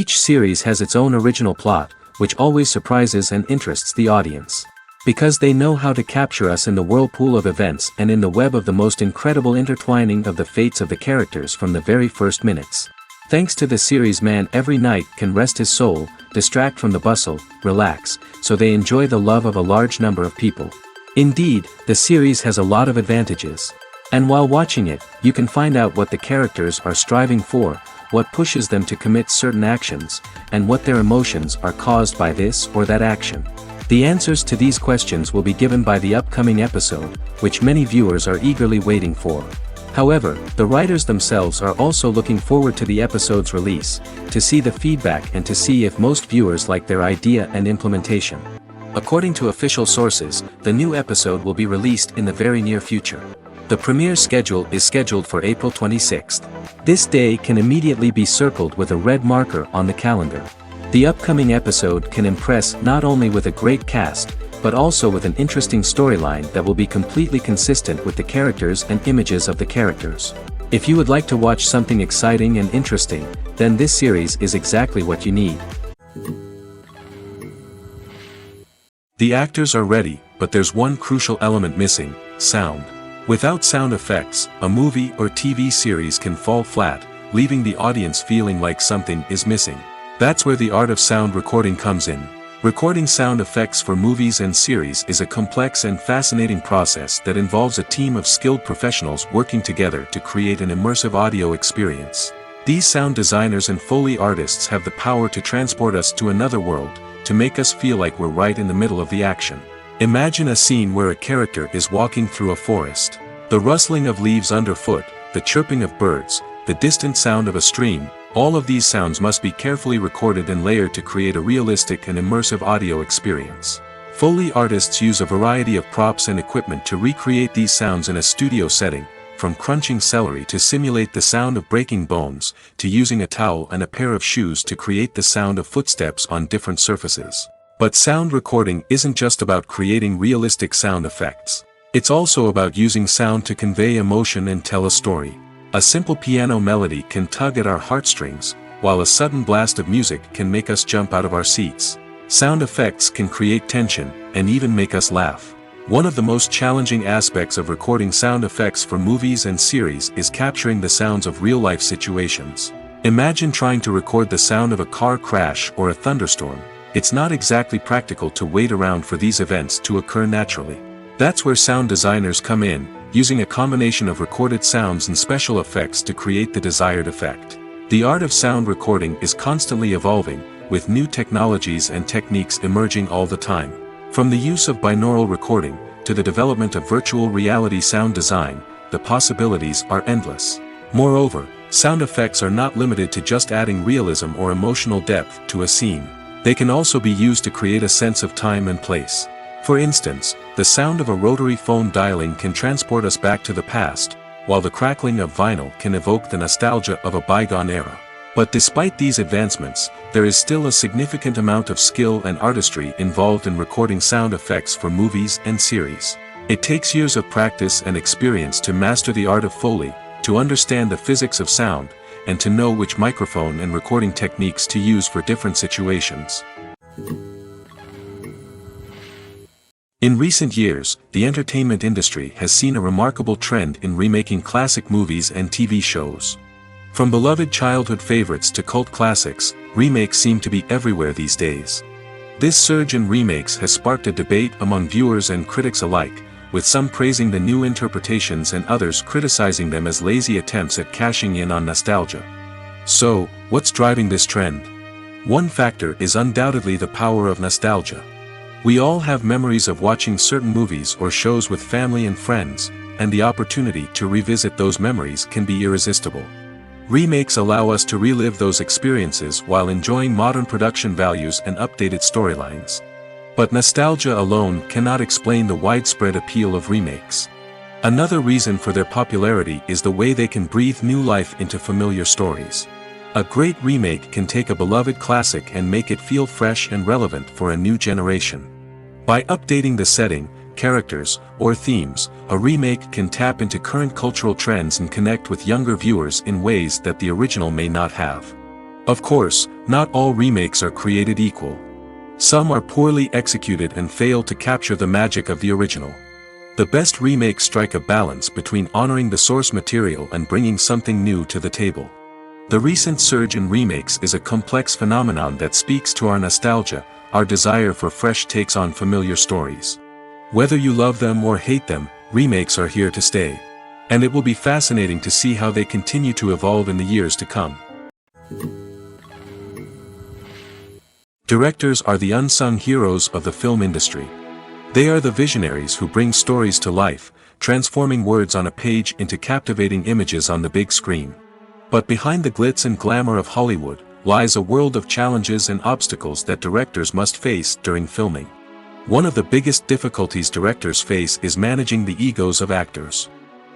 Each series has its own original plot, which always surprises and interests the audience. Because they know how to capture us in the whirlpool of events and in the web of the most incredible intertwining of the fates of the characters from the very first minutes. Thanks to the series, man every night can rest his soul, distract from the bustle, relax, so they enjoy the love of a large number of people. Indeed, the series has a lot of advantages. And while watching it, you can find out what the characters are striving for, what pushes them to commit certain actions, and what their emotions are caused by this or that action. The answers to these questions will be given by the upcoming episode, which many viewers are eagerly waiting for. However, the writers themselves are also looking forward to the episode's release, to see the feedback and to see if most viewers like their idea and implementation. According to official sources, the new episode will be released in the very near future. The premiere schedule is scheduled for April 26th. This day can immediately be circled with a red marker on the calendar. The upcoming episode can impress not only with a great cast, but also with an interesting storyline that will be completely consistent with the characters and images of the characters. If you would like to watch something exciting and interesting, then this series is exactly what you need. The actors are ready, but there's one crucial element missing: sound. Without sound effects, a movie or TV series can fall flat, leaving the audience feeling like something is missing. That's where the art of sound recording comes in. Recording sound effects for movies and series is a complex and fascinating process that involves a team of skilled professionals working together to create an immersive audio experience. These sound designers and Foley artists have the power to transport us to another world, to make us feel like we're right in the middle of the action. Imagine a scene where a character is walking through a forest. The rustling of leaves underfoot, the chirping of birds, the distant sound of a stream, all of these sounds must be carefully recorded and layered to create a realistic and immersive audio experience. Foley artists use a variety of props and equipment to recreate these sounds in a studio setting, from crunching celery to simulate the sound of breaking bones, to using a towel and a pair of shoes to create the sound of footsteps on different surfaces. But sound recording isn't just about creating realistic sound effects. It's also about using sound to convey emotion and tell a story. A simple piano melody can tug at our heartstrings, while a sudden blast of music can make us jump out of our seats. Sound effects can create tension, and even make us laugh. One of the most challenging aspects of recording sound effects for movies and series is capturing the sounds of real-life situations. Imagine trying to record the sound of a car crash or a thunderstorm. It's not exactly practical to wait around for these events to occur naturally. That's where sound designers come in, using a combination of recorded sounds and special effects to create the desired effect. The art of sound recording is constantly evolving, with new technologies and techniques emerging all the time. From the use of binaural recording, to the development of virtual reality sound design, the possibilities are endless. Moreover, sound effects are not limited to just adding realism or emotional depth to a scene. They can also be used to create a sense of time and place. For instance, the sound of a rotary phone dialing can transport us back to the past, while the crackling of vinyl can evoke the nostalgia of a bygone era. But despite these advancements, there is still a significant amount of skill and artistry involved in recording sound effects for movies and series. It takes years of practice and experience to master the art of Foley, to understand the physics of sound, and to know which microphone and recording techniques to use for different situations. In recent years, the entertainment industry has seen a remarkable trend in remaking classic movies and TV shows. From beloved childhood favorites to cult classics, remakes seem to be everywhere these days. This surge in remakes has sparked a debate among viewers and critics alike, with some praising the new interpretations and others criticizing them as lazy attempts at cashing in on nostalgia. So, what's driving this trend? One factor is undoubtedly the power of nostalgia. We all have memories of watching certain movies or shows with family and friends, and the opportunity to revisit those memories can be irresistible. Remakes allow us to relive those experiences while enjoying modern production values and updated storylines. But nostalgia alone cannot explain the widespread appeal of remakes. Another reason for their popularity is the way they can breathe new life into familiar stories. A great remake can take a beloved classic and make it feel fresh and relevant for a new generation. By updating the setting, characters, or themes, a remake can tap into current cultural trends and connect with younger viewers in ways that the original may not have. Of course, Not all remakes are created equal. Some are poorly executed and fail to capture the magic of the original. The best remakes strike a balance between honoring the source material and bringing something new to the table. The recent surge in remakes is a complex phenomenon that speaks to our nostalgia, our desire for fresh takes on familiar stories. Whether you love them or hate them, remakes are here to stay. And it will be fascinating to see how they continue to evolve in the years to come. Directors are the unsung heroes of the film industry. They are the visionaries who bring stories to life, transforming words on a page into captivating images on the big screen. But behind the glitz and glamour of Hollywood, lies a world of challenges and obstacles that directors must face during filming. One of the biggest difficulties directors face is managing the egos of actors.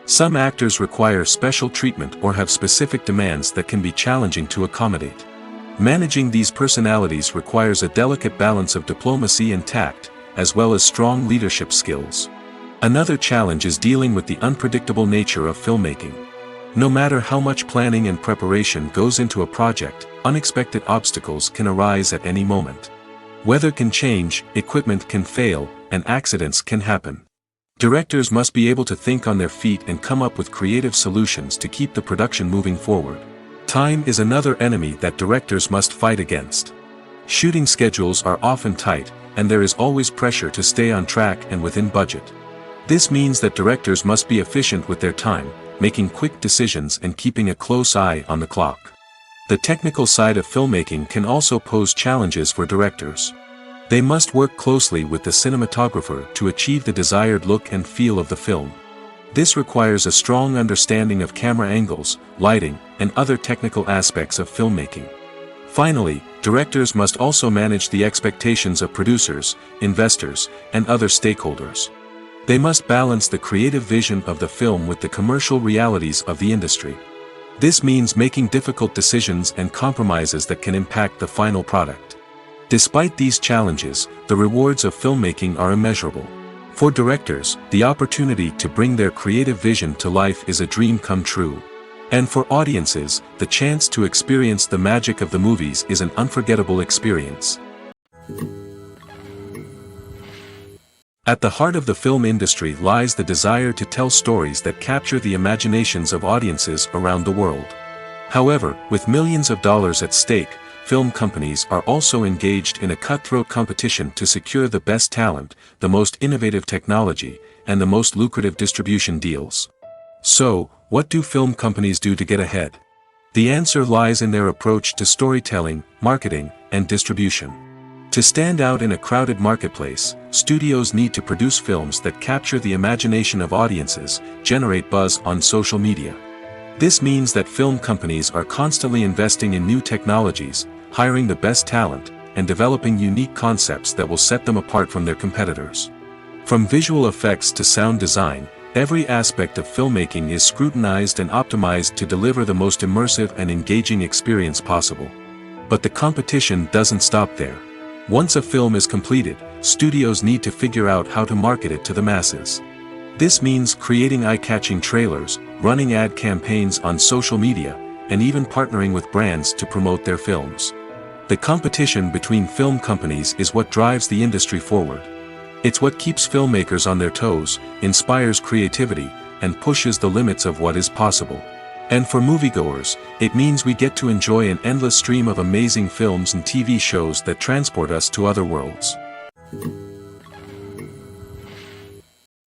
Some actors require special treatment or have specific demands that can be challenging to accommodate. Managing these personalities requires a delicate balance of diplomacy and tact, as well as strong leadership skills. Another challenge is dealing with the unpredictable nature of filmmaking. No matter how much planning and preparation goes into a project, unexpected obstacles can arise at any moment. Weather can change, equipment can fail, and accidents can happen. Directors must be able to think on their feet and come up with creative solutions to keep the production moving forward. Time is another enemy that directors must fight against. Shooting schedules are often tight, and there is always pressure to stay on track and within budget. This means that directors must be efficient with their time, making quick decisions and keeping a close eye on the clock. The technical side of filmmaking can also pose challenges for directors. They must work closely with the cinematographer to achieve the desired look and feel of the film. This requires a strong understanding of camera angles, lighting, and other technical aspects of filmmaking. Finally, directors must also manage the expectations of producers, investors, and other stakeholders. They must balance the creative vision of the film with the commercial realities of the industry. This means making difficult decisions and compromises that can impact the final product. Despite these challenges, the rewards of filmmaking are immeasurable. For directors, the opportunity to bring their creative vision to life is a dream come true. And for audiences, the chance to experience the magic of the movies is an unforgettable experience. At the heart of the film industry lies the desire to tell stories that capture the imaginations of audiences around the world. However, with millions of dollars at stake, film companies are also engaged in a cutthroat competition to secure the best talent, the most innovative technology, and the most lucrative distribution deals. So, what do film companies do to get ahead? The answer lies in their approach to storytelling, marketing, and distribution. To stand out in a crowded marketplace, studios need to produce films that capture the imagination of audiences, generate buzz on social media. This means that film companies are constantly investing in new technologies, hiring the best talent, and developing unique concepts that will set them apart from their competitors. From visual effects to sound design, every aspect of filmmaking is scrutinized and optimized to deliver the most immersive and engaging experience possible. But the competition doesn't stop there. Once a film is completed, studios need to figure out how to market it to the masses. This means creating eye-catching trailers, running ad campaigns on social media, and even partnering with brands to promote their films. The competition between film companies is what drives the industry forward. It's what keeps filmmakers on their toes, inspires creativity, and pushes the limits of what is possible. And for moviegoers, it means we get to enjoy an endless stream of amazing films and TV shows that transport us to other worlds.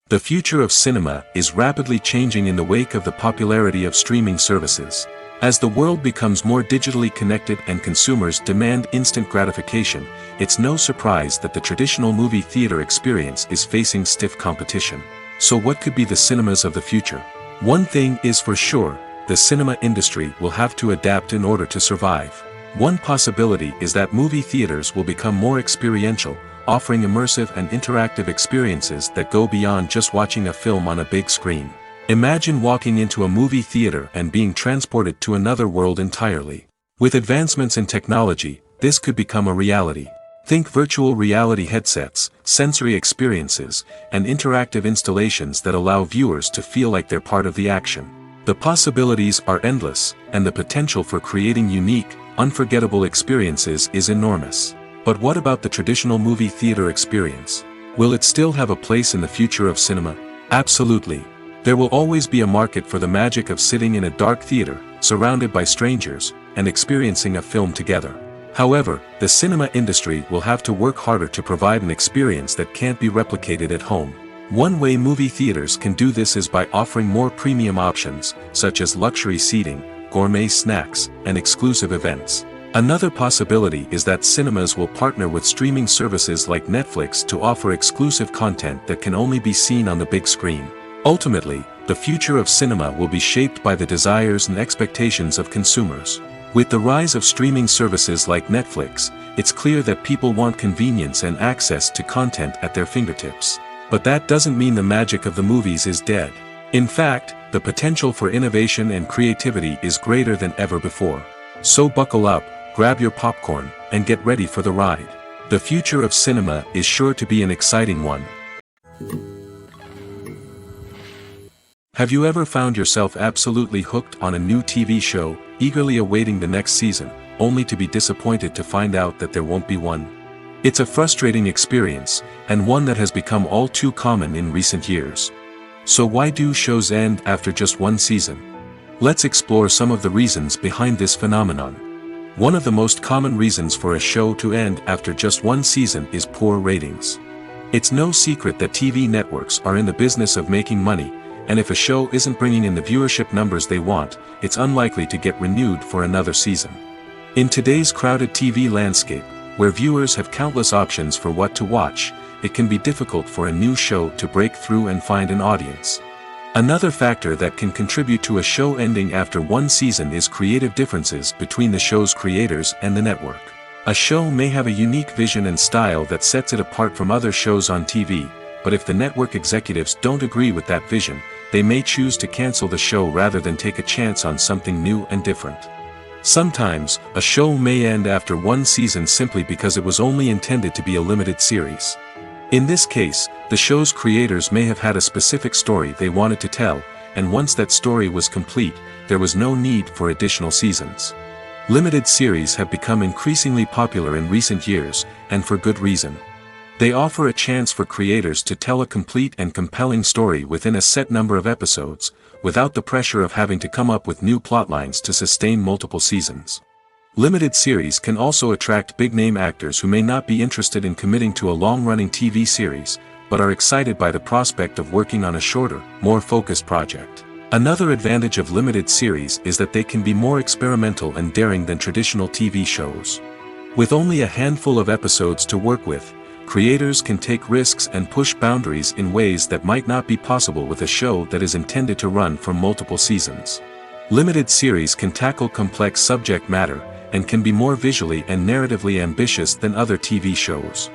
The future of cinema is rapidly changing in the wake of the popularity of streaming services. As the world becomes more digitally connected and consumers demand instant gratification, it's no surprise that the traditional movie theater experience is facing stiff competition. So what could be the cinemas of the future? One thing is for sure, the cinema industry will have to adapt in order to survive. One possibility is that movie theaters will become more experiential, offering immersive and interactive experiences that go beyond just watching a film on a big screen. Imagine walking into a movie theater and being transported to another world entirely. With advancements in technology, this could become a reality. Think virtual reality headsets, sensory experiences, and interactive installations that allow viewers to feel like they're part of the action. The possibilities are endless, and the potential for creating unique, unforgettable experiences is enormous. But what about the traditional movie theater experience? Will it still have a place in the future of cinema? Absolutely. There will always be a market for the magic of sitting in a dark theater, surrounded by strangers, and experiencing a film together. However, the cinema industry will have to work harder to provide an experience that can't be replicated at home. One way movie theaters can do this is by offering more premium options, such as luxury seating, gourmet snacks, and exclusive events. Another possibility is that cinemas will partner with streaming services like Netflix to offer exclusive content that can only be seen on the big screen. Ultimately, the future of cinema will be shaped by the desires and expectations of consumers. With the rise of streaming services like Netflix, it's clear that people want convenience and access to content at their fingertips. But that doesn't mean the magic of the movies is dead. In fact, the potential for innovation and creativity is greater than ever before. So buckle up, grab your popcorn, and get ready for the ride. The future of cinema is sure to be an exciting one. Have you ever found yourself absolutely hooked on a new TV show, eagerly awaiting the next season, only to be disappointed to find out that there won't be one? It's a frustrating experience, and one that has become all too common in recent years. So why do shows end after just one season? Let's explore some of the reasons behind this phenomenon. One of the most common reasons for a show to end after just one season is poor ratings. It's no secret that TV networks are in the business of making money, and if a show isn't bringing in the viewership numbers they want, it's unlikely to get renewed for another season. In today's crowded TV landscape, where viewers have countless options for what to watch, it can be difficult for a new show to break through and find an audience. Another factor that can contribute to a show ending after one season is creative differences between the show's creators and the network. A show may have a unique vision and style that sets it apart from other shows on TV, but if the network executives don't agree with that vision, they may choose to cancel the show rather than take a chance on something new and different. Sometimes, a show may end after one season simply because it was only intended to be a limited series. In this case, the show's creators may have had a specific story they wanted to tell, and once that story was complete, there was no need for additional seasons. Limited series have become increasingly popular in recent years, and for good reason. They offer a chance for creators to tell a complete and compelling story within a set number of episodes, without the pressure of having to come up with new plotlines to sustain multiple seasons. Limited series can also attract big-name actors who may not be interested in committing to a long-running TV series, but are excited by the prospect of working on a shorter, more focused project. Another advantage of limited series is that they can be more experimental and daring than traditional TV shows. With only a handful of episodes to work with, creators can take risks and push boundaries in ways that might not be possible with a show that is intended to run for multiple seasons. Limited series can tackle complex subject matter, and can be more visually and narratively ambitious than other TV shows.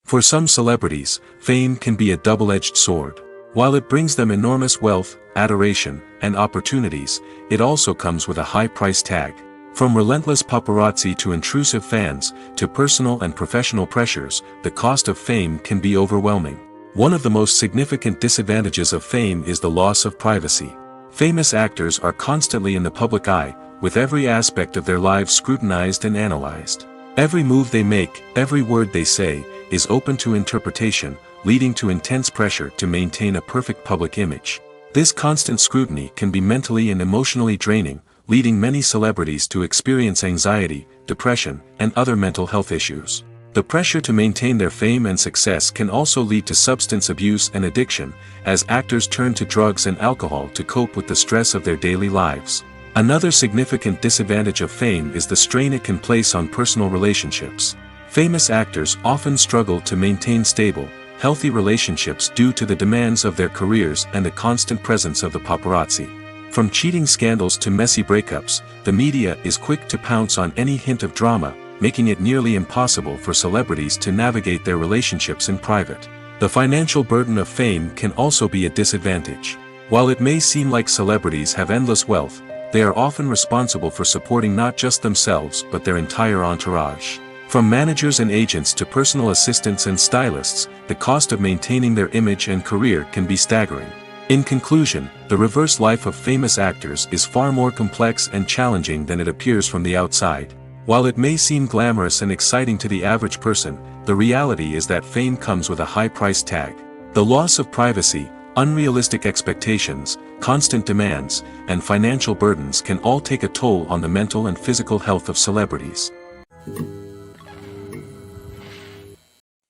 For some celebrities, fame can be a double-edged sword. While it brings them enormous wealth, adoration, and opportunities, it also comes with a high price tag. From relentless paparazzi to intrusive fans, to personal and professional pressures, the cost of fame can be overwhelming. One of the most significant disadvantages of fame is the loss of privacy. Famous actors are constantly in the public eye, with every aspect of their lives scrutinized and analyzed. Every move they make, every word they say, is open to interpretation, leading to intense pressure to maintain a perfect public image. This constant scrutiny can be mentally and emotionally draining, leading many celebrities to experience anxiety, depression, and other mental health issues. The pressure to maintain their fame and success can also lead to substance abuse and addiction, as actors turn to drugs and alcohol to cope with the stress of their daily lives. Another significant disadvantage of fame is the strain it can place on personal relationships. Famous actors often struggle to maintain stable, healthy relationships due to the demands of their careers and the constant presence of the paparazzi. From cheating scandals to messy breakups, the media is quick to pounce on any hint of drama, making it nearly impossible for celebrities to navigate their relationships in private. The financial burden of fame can also be a disadvantage. While it may seem like celebrities have endless wealth, they are often responsible for supporting not just themselves but their entire entourage. From managers and agents to personal assistants and stylists, the cost of maintaining their image and career can be staggering. In conclusion, the reverse life of famous actors is far more complex and challenging than it appears from the outside. While it may seem glamorous and exciting to the average person, the reality is that fame comes with a high price tag. The loss of privacy, unrealistic expectations, constant demands, and financial burdens can all take a toll on the mental and physical health of celebrities.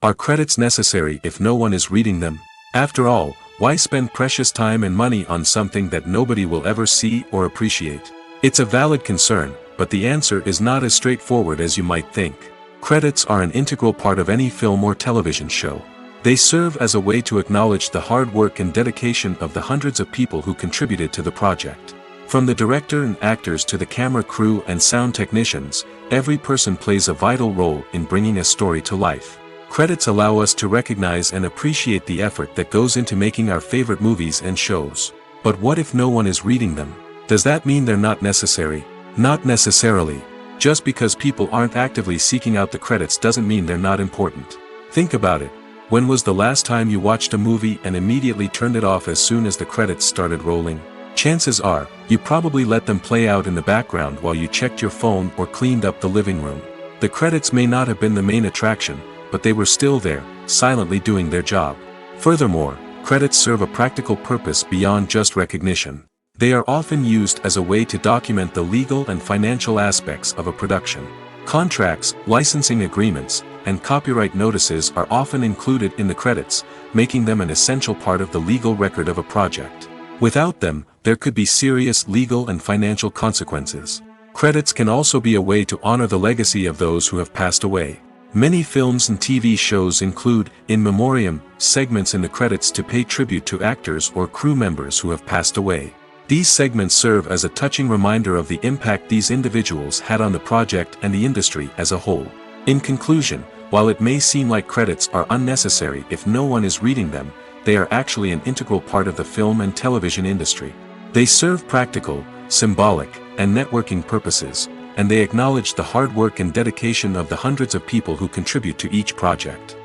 Are credits necessary if no one is reading them? After all, why spend precious time and money on something that nobody will ever see or appreciate? It's a valid concern, but the answer is not as straightforward as you might think. Credits are an integral part of any film or television show. They serve as a way to acknowledge the hard work and dedication of the hundreds of people who contributed to the project. From the director and actors to the camera crew and sound technicians, every person plays a vital role in bringing a story to life. Credits allow us to recognize and appreciate the effort that goes into making our favorite movies and shows. But what if no one is reading them? Does that mean they're not necessary? Not necessarily. Just because people aren't actively seeking out the credits doesn't mean they're not important. Think about it. When was the last time you watched a movie and immediately turned it off as soon as the credits started rolling? Chances are, you probably let them play out in the background while you checked your phone or cleaned up the living room. The credits may not have been the main attraction, but they were still there, silently doing their job. Furthermore, credits serve a practical purpose beyond just recognition. They are often used as a way to document the legal and financial aspects of a production. Contracts, licensing agreements, and copyright notices are often included in the credits, making them an essential part of the legal record of a project. Without them, there could be serious legal and financial consequences. Credits can also be a way to honor the legacy of those who have passed away. Many films and TV shows include, in memoriam, segments in the credits to pay tribute to actors or crew members who have passed away. These segments serve as a touching reminder of the impact these individuals had on the project and the industry as a whole. In conclusion, while it may seem like credits are unnecessary if no one is reading them, they are actually an integral part of the film and television industry. They serve practical, symbolic, and networking purposes, and they acknowledge the hard work and dedication of the hundreds of people who contribute to each project.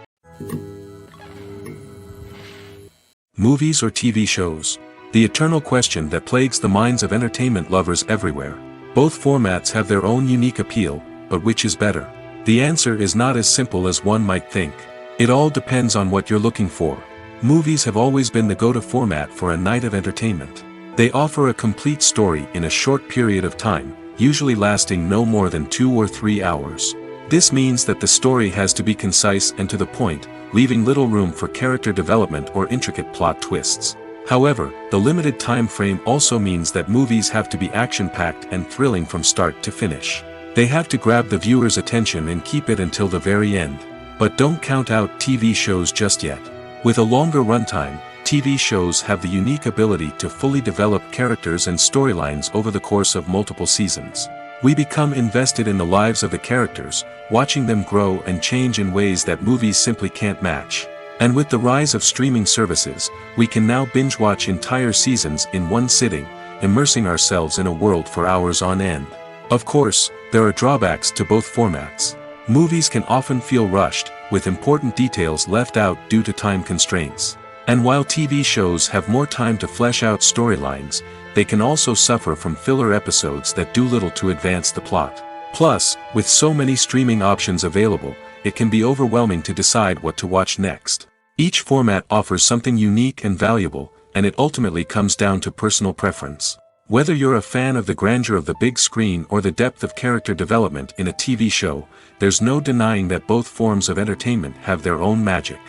Movies or TV shows? The eternal question that plagues the minds of entertainment lovers everywhere. Both formats have their own unique appeal, but which is better? The answer is not as simple as one might think. It all depends on what you're looking for. Movies have always been the go-to format for a night of entertainment. They offer a complete story in a short period of time, usually lasting no more than 2 or 3 hours. This means that the story has to be concise and to the point, leaving little room for character development or intricate plot twists. However, the limited time frame also means that movies have to be action-packed and thrilling from start to finish. They have to grab the viewer's attention and keep it until the very end. But don't count out TV shows just yet. With a longer runtime, TV shows have the unique ability to fully develop characters and storylines over the course of multiple seasons. We become invested in the lives of the characters, watching them grow and change in ways that movies simply can't match. And with the rise of streaming services, we can now binge-watch entire seasons in one sitting, immersing ourselves in a world for hours on end. Of course, there are drawbacks to both formats. Movies can often feel rushed, with important details left out due to time constraints. And while TV shows have more time to flesh out storylines, they can also suffer from filler episodes that do little to advance the plot. Plus, with so many streaming options available, it can be overwhelming to decide what to watch next. Each format offers something unique and valuable, and it ultimately comes down to personal preference. Whether you're a fan of the grandeur of the big screen or the depth of character development in a TV show, there's no denying that both forms of entertainment have their own magic.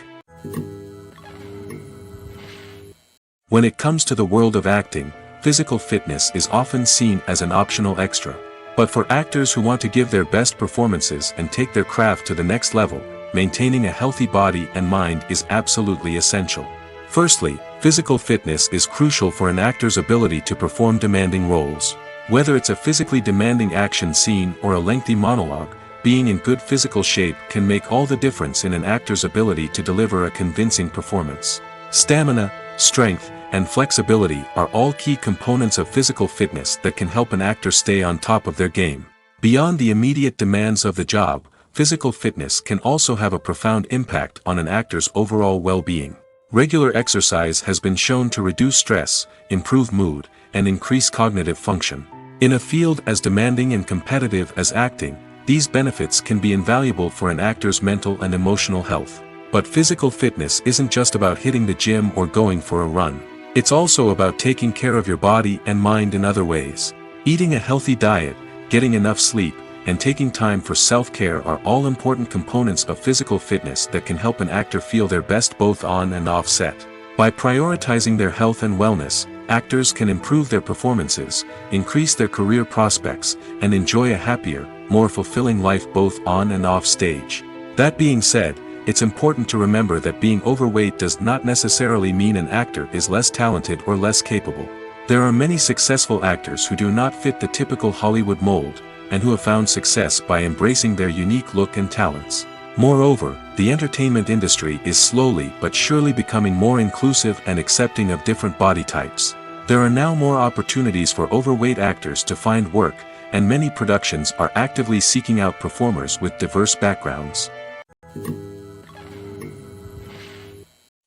When it comes to the world of acting, physical fitness is often seen as an optional extra. But for actors who want to give their best performances and take their craft to the next level, maintaining a healthy body and mind is absolutely essential. Firstly, physical fitness is crucial for an actor's ability to perform demanding roles. Whether it's a physically demanding action scene or a lengthy monologue, being in good physical shape can make all the difference in an actor's ability to deliver a convincing performance. Stamina, strength, and flexibility are all key components of physical fitness that can help an actor stay on top of their game. Beyond the immediate demands of the job, physical fitness can also have a profound impact on an actor's overall well-being. Regular exercise has been shown to reduce stress, improve mood, and increase cognitive function. In a field as demanding and competitive as acting, these benefits can be invaluable for an actor's mental and emotional health. But physical fitness isn't just about hitting the gym or going for a run. It's also about taking care of your body and mind in other ways. Eating a healthy diet, getting enough sleep, and taking time for self-care are all important components of physical fitness that can help an actor feel their best both on and off set. By prioritizing their health and wellness, actors can improve their performances, increase their career prospects, and enjoy a happier, more fulfilling life both on and off stage. That being said, it's important to remember that being overweight does not necessarily mean an actor is less talented or less capable. There are many successful actors who do not fit the typical Hollywood mold, and who have found success by embracing their unique look and talents. Moreover, the entertainment industry is slowly but surely becoming more inclusive and accepting of different body types. There are now more opportunities for overweight actors to find work, and many productions are actively seeking out performers with diverse backgrounds.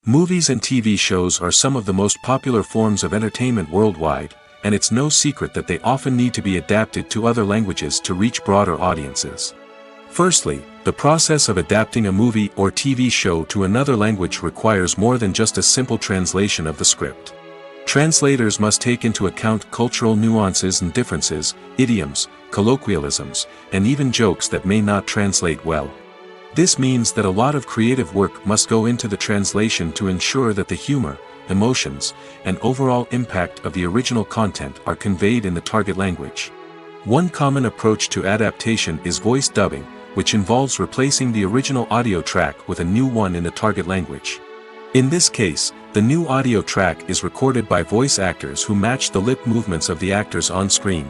Movies and TV shows are some of the most popular forms of entertainment worldwide, and it's no secret that they often need to be adapted to other languages to reach broader audiences. Firstly, the process of adapting a movie or TV show to another language requires more than just a simple translation of the script. Translators must take into account cultural nuances and differences, idioms, colloquialisms, and even jokes that may not translate well. This means that a lot of creative work must go into the translation to ensure that the humor, emotions, and overall impact of the original content are conveyed in the target language. One common approach to adaptation is voice dubbing, which involves replacing the original audio track with a new one in the target language. In this case, the new audio track is recorded by voice actors who match the lip movements of the actors on screen.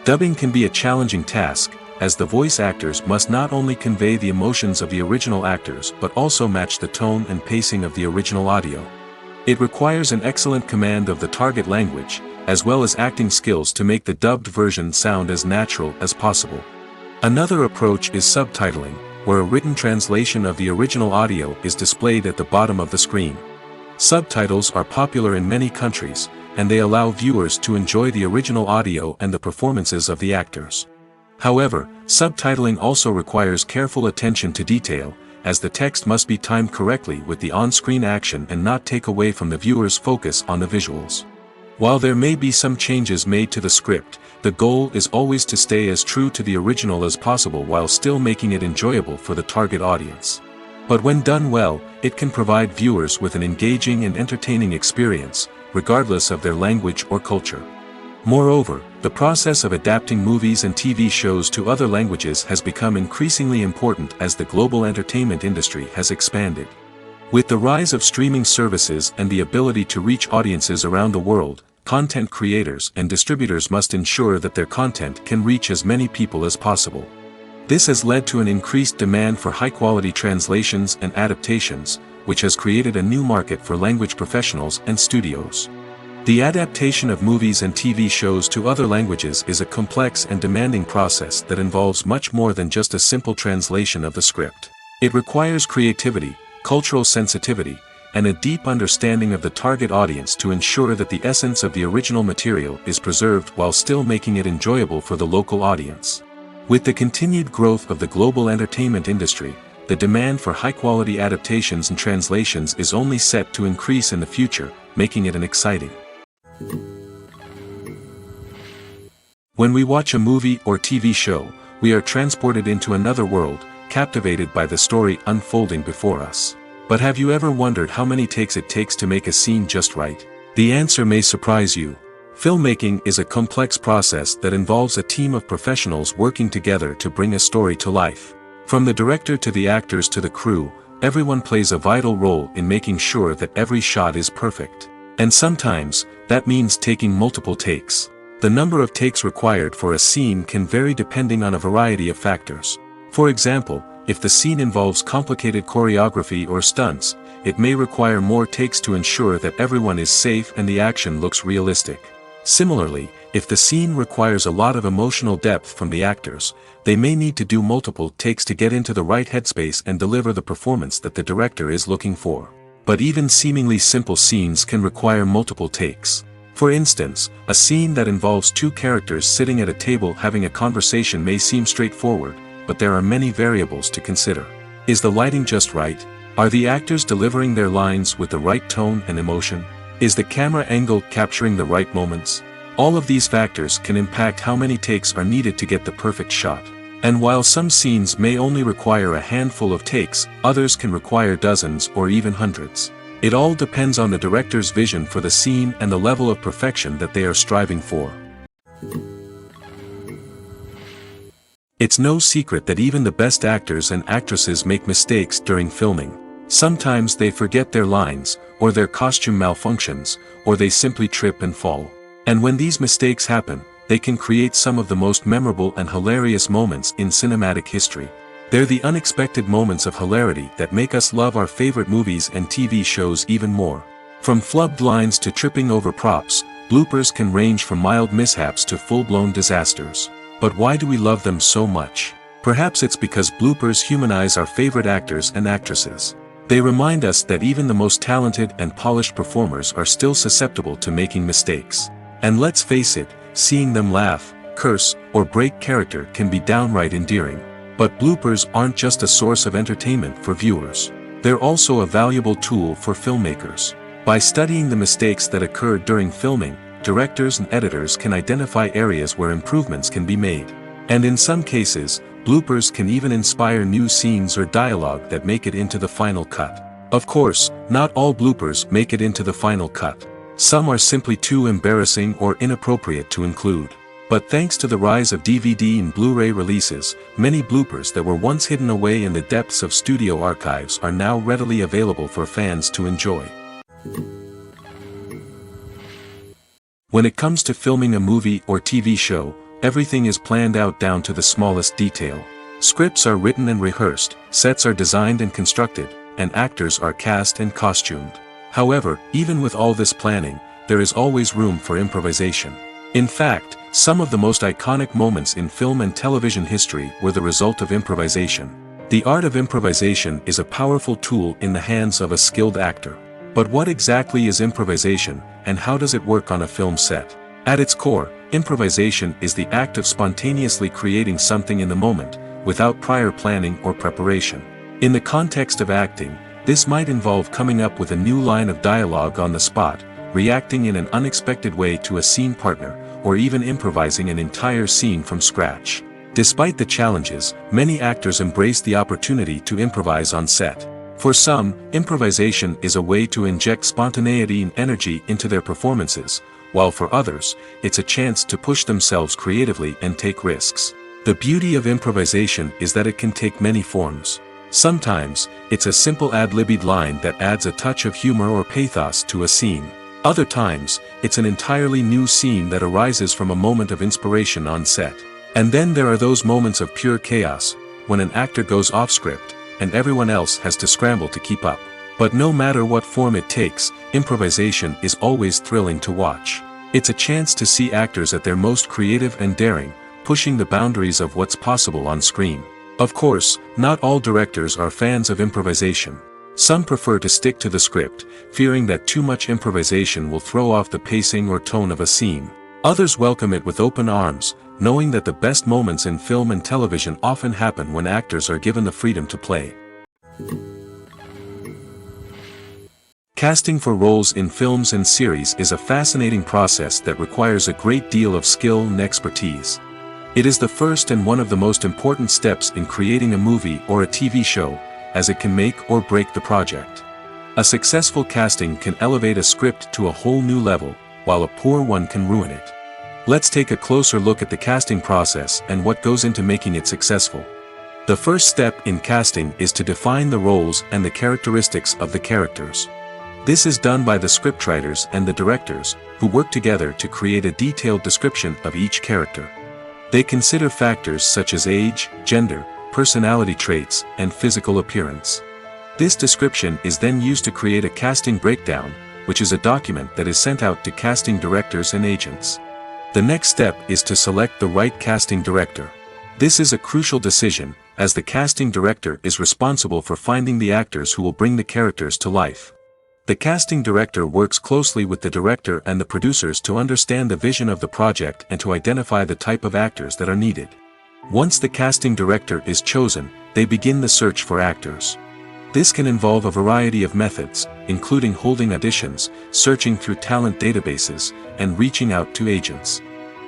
Dubbing can be a challenging task, as the voice actors must not only convey the emotions of the original actors but also match the tone and pacing of the original audio. It requires an excellent command of the target language, as well as acting skills to make the dubbed version sound as natural as possible. Another approach is subtitling, where a written translation of the original audio is displayed at the bottom of the screen. Subtitles are popular in many countries, and they allow viewers to enjoy the original audio and the performances of the actors. However, subtitling also requires careful attention to detail, as the text must be timed correctly with the on-screen action and not take away from the viewer's focus on the visuals. While there may be some changes made to the script, the goal is always to stay as true to the original as possible while still making it enjoyable for the target audience. But when done well, it can provide viewers with an engaging and entertaining experience, regardless of their language or culture. Moreover, the process of adapting movies and TV shows to other languages has become increasingly important as the global entertainment industry has expanded. With the rise of streaming services and the ability to reach audiences around the world, content creators and distributors must ensure that their content can reach as many people as possible. This has led to an increased demand for high-quality translations and adaptations, which has created a new market for language professionals and studios. The adaptation of movies and TV shows to other languages is a complex and demanding process that involves much more than just a simple translation of the script. It requires creativity, cultural sensitivity, and a deep understanding of the target audience to ensure that the essence of the original material is preserved while still making it enjoyable for the local audience. With the continued growth of the global entertainment industry, the demand for high-quality adaptations and translations is only set to increase in the future, making it an exciting. When we watch a movie or TV show, we are transported into another world, captivated by the story unfolding before us. But have you ever wondered how many takes it takes to make a scene just right? The answer may surprise you. Filmmaking is a complex process that involves a team of professionals working together to bring a story to life. From the director to the actors to the crew, everyone plays a vital role in making sure that every shot is perfect. And sometimes, that means taking multiple takes. The number of takes required for a scene can vary depending on a variety of factors. For example, if the scene involves complicated choreography or stunts, it may require more takes to ensure that everyone is safe and the action looks realistic. Similarly, If the scene requires a lot of emotional depth from the actors, they may need to do multiple takes to get into the right headspace and deliver the performance that the director is looking for. But even seemingly simple scenes can require multiple takes. For instance, a scene that involves two characters sitting at a table having a conversation may seem straightforward, but there are many variables to consider. Is the lighting just right? Are the actors delivering their lines with the right tone and emotion? Is the camera angle capturing the right moments? All of these factors can impact how many takes are needed to get the perfect shot. And while some scenes may only require a handful of takes, others can require dozens or even hundreds. It all depends on the director's vision for the scene and the level of perfection that they are striving for. It's no secret that even the best actors and actresses make mistakes during filming. Sometimes they forget their lines, or their costume malfunctions, or they simply trip and fall. And when these mistakes happen, they can create some of the most memorable and hilarious moments in cinematic history. They're the unexpected moments of hilarity that make us love our favorite movies and TV shows even more. From flubbed lines to tripping over props, bloopers can range from mild mishaps to full-blown disasters. But why do we love them so much? Perhaps it's because bloopers humanize our favorite actors and actresses. They remind us that even the most talented and polished performers are still susceptible to making mistakes. And let's face it, seeing them laugh, curse, or break character can be downright endearing. But bloopers aren't just a source of entertainment for viewers. They're also a valuable tool for filmmakers. By studying the mistakes that occurred during filming, directors and editors can identify areas where improvements can be made. And in some cases, bloopers can even inspire new scenes or dialogue that make it into the final cut. Of course, not all bloopers make it into the final cut. Some are simply too embarrassing or inappropriate to include. But thanks to the rise of DVD and Blu-ray releases, many bloopers that were once hidden away in the depths of studio archives are now readily available for fans to enjoy. When it comes to filming a movie or TV show, everything is planned out down to the smallest detail. Scripts are written and rehearsed, sets are designed and constructed, and actors are cast and costumed. However, even with all this planning, there is always room for improvisation. In fact, some of the most iconic moments in film and television history were the result of improvisation. The art of improvisation is a powerful tool in the hands of a skilled actor. But what exactly is improvisation, and how does it work on a film set? At its core, improvisation is the act of spontaneously creating something in the moment, without prior planning or preparation. In the context of acting, this might involve coming up with a new line of dialogue on the spot, reacting in an unexpected way to a scene partner, or even improvising an entire scene from scratch. Despite the challenges, many actors embrace the opportunity to improvise on set. For some, improvisation is a way to inject spontaneity and energy into their performances, while for others, it's a chance to push themselves creatively and take risks. The beauty of improvisation is that it can take many forms. Sometimes, it's a simple ad-libbed line that adds a touch of humor or pathos to a scene. Other times, it's an entirely new scene that arises from a moment of inspiration on set. And then there are those moments of pure chaos, when an actor goes off script, and everyone else has to scramble to keep up. But no matter what form it takes, improvisation is always thrilling to watch. It's a chance to see actors at their most creative and daring, pushing the boundaries of what's possible on screen. Of course, not all directors are fans of improvisation. Some prefer to stick to the script, fearing that too much improvisation will throw off the pacing or tone of a scene. Others welcome it with open arms, knowing that the best moments in film and television often happen when actors are given the freedom to play. Casting for roles in films and series is a fascinating process that requires a great deal of skill and expertise. It is the first and one of the most important steps in creating a movie or a TV show, as it can make or break the project. A successful casting can elevate a script to a whole new level, while a poor one can ruin it. Let's take a closer look at the casting process and what goes into making it successful. The first step in casting is to define the roles and the characteristics of the characters. This is done by the scriptwriters and the directors, who work together to create a detailed description of each character. They consider factors such as age, gender, personality traits, and physical appearance. This description is then used to create a casting breakdown, which is a document that is sent out to casting directors and agents. The next step is to select the right casting director. This is a crucial decision, as the casting director is responsible for finding the actors who will bring the characters to life. The casting director works closely with the director and the producers to understand the vision of the project and to identify the type of actors that are needed. Once the casting director is chosen, they begin the search for actors. This can involve a variety of methods, including holding auditions, searching through talent databases, and reaching out to agents.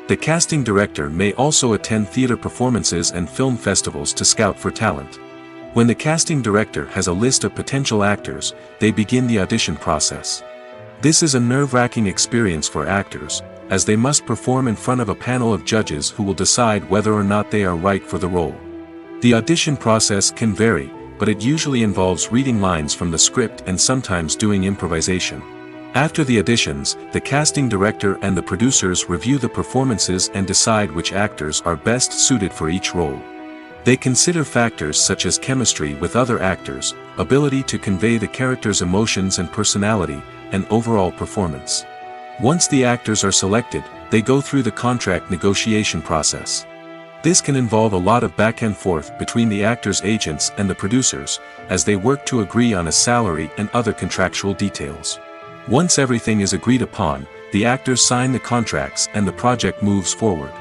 The casting director may also attend theater performances and film festivals to scout for talent. When the casting director has a list of potential actors, they begin the audition process. This is a nerve-wracking experience for actors, as they must perform in front of a panel of judges who will decide whether or not they are right for the role. The audition process can vary, but it usually involves reading lines from the script and sometimes doing improvisation. After the auditions, the casting director and the producers review the performances and decide which actors are best suited for each role. They consider factors such as chemistry with other actors, ability to convey the character's emotions and personality, and overall performance. Once the actors are selected, they go through the contract negotiation process. This can involve a lot of back and forth between the actors' agents and the producers, as they work to agree on a salary and other contractual details. Once everything is agreed upon, the actors sign the contracts and the project moves forward.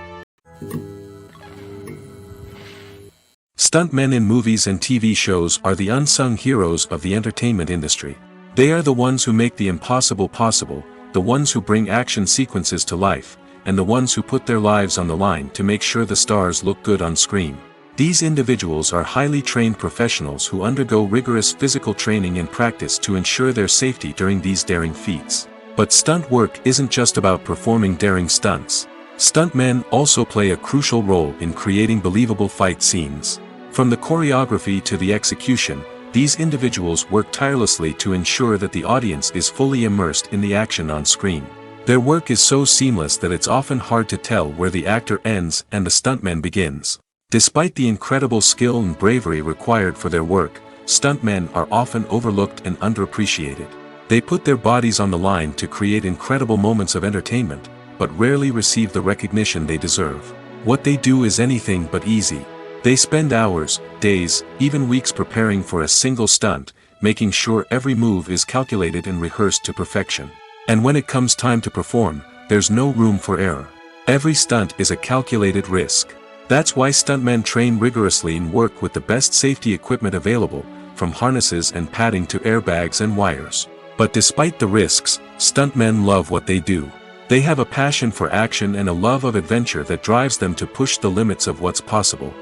Stuntmen in movies and TV shows are the unsung heroes of the entertainment industry. They are the ones who make the impossible possible, the ones who bring action sequences to life, and the ones who put their lives on the line to make sure the stars look good on screen. These individuals are highly trained professionals who undergo rigorous physical training and practice to ensure their safety during these daring feats. But stunt work isn't just about performing daring stunts. Stuntmen also play a crucial role in creating believable fight scenes. From the choreography to the execution, these individuals work tirelessly to ensure that the audience is fully immersed in the action on screen. Their work is so seamless that it's often hard to tell where the actor ends and the stuntman begins. Despite the incredible skill and bravery required for their work, stuntmen are often overlooked and underappreciated. They put their bodies on the line to create incredible moments of entertainment, but rarely receive the recognition they deserve. What they do is anything but easy. They spend hours, days, even weeks preparing for a single stunt, making sure every move is calculated and rehearsed to perfection. And when it comes time to perform, there's no room for error. Every stunt is a calculated risk. That's why stuntmen train rigorously and work with the best safety equipment available, from harnesses and padding to airbags and wires. But despite the risks, stuntmen love what they do. They have a passion for action and a love of adventure that drives them to push the limits of what's possible.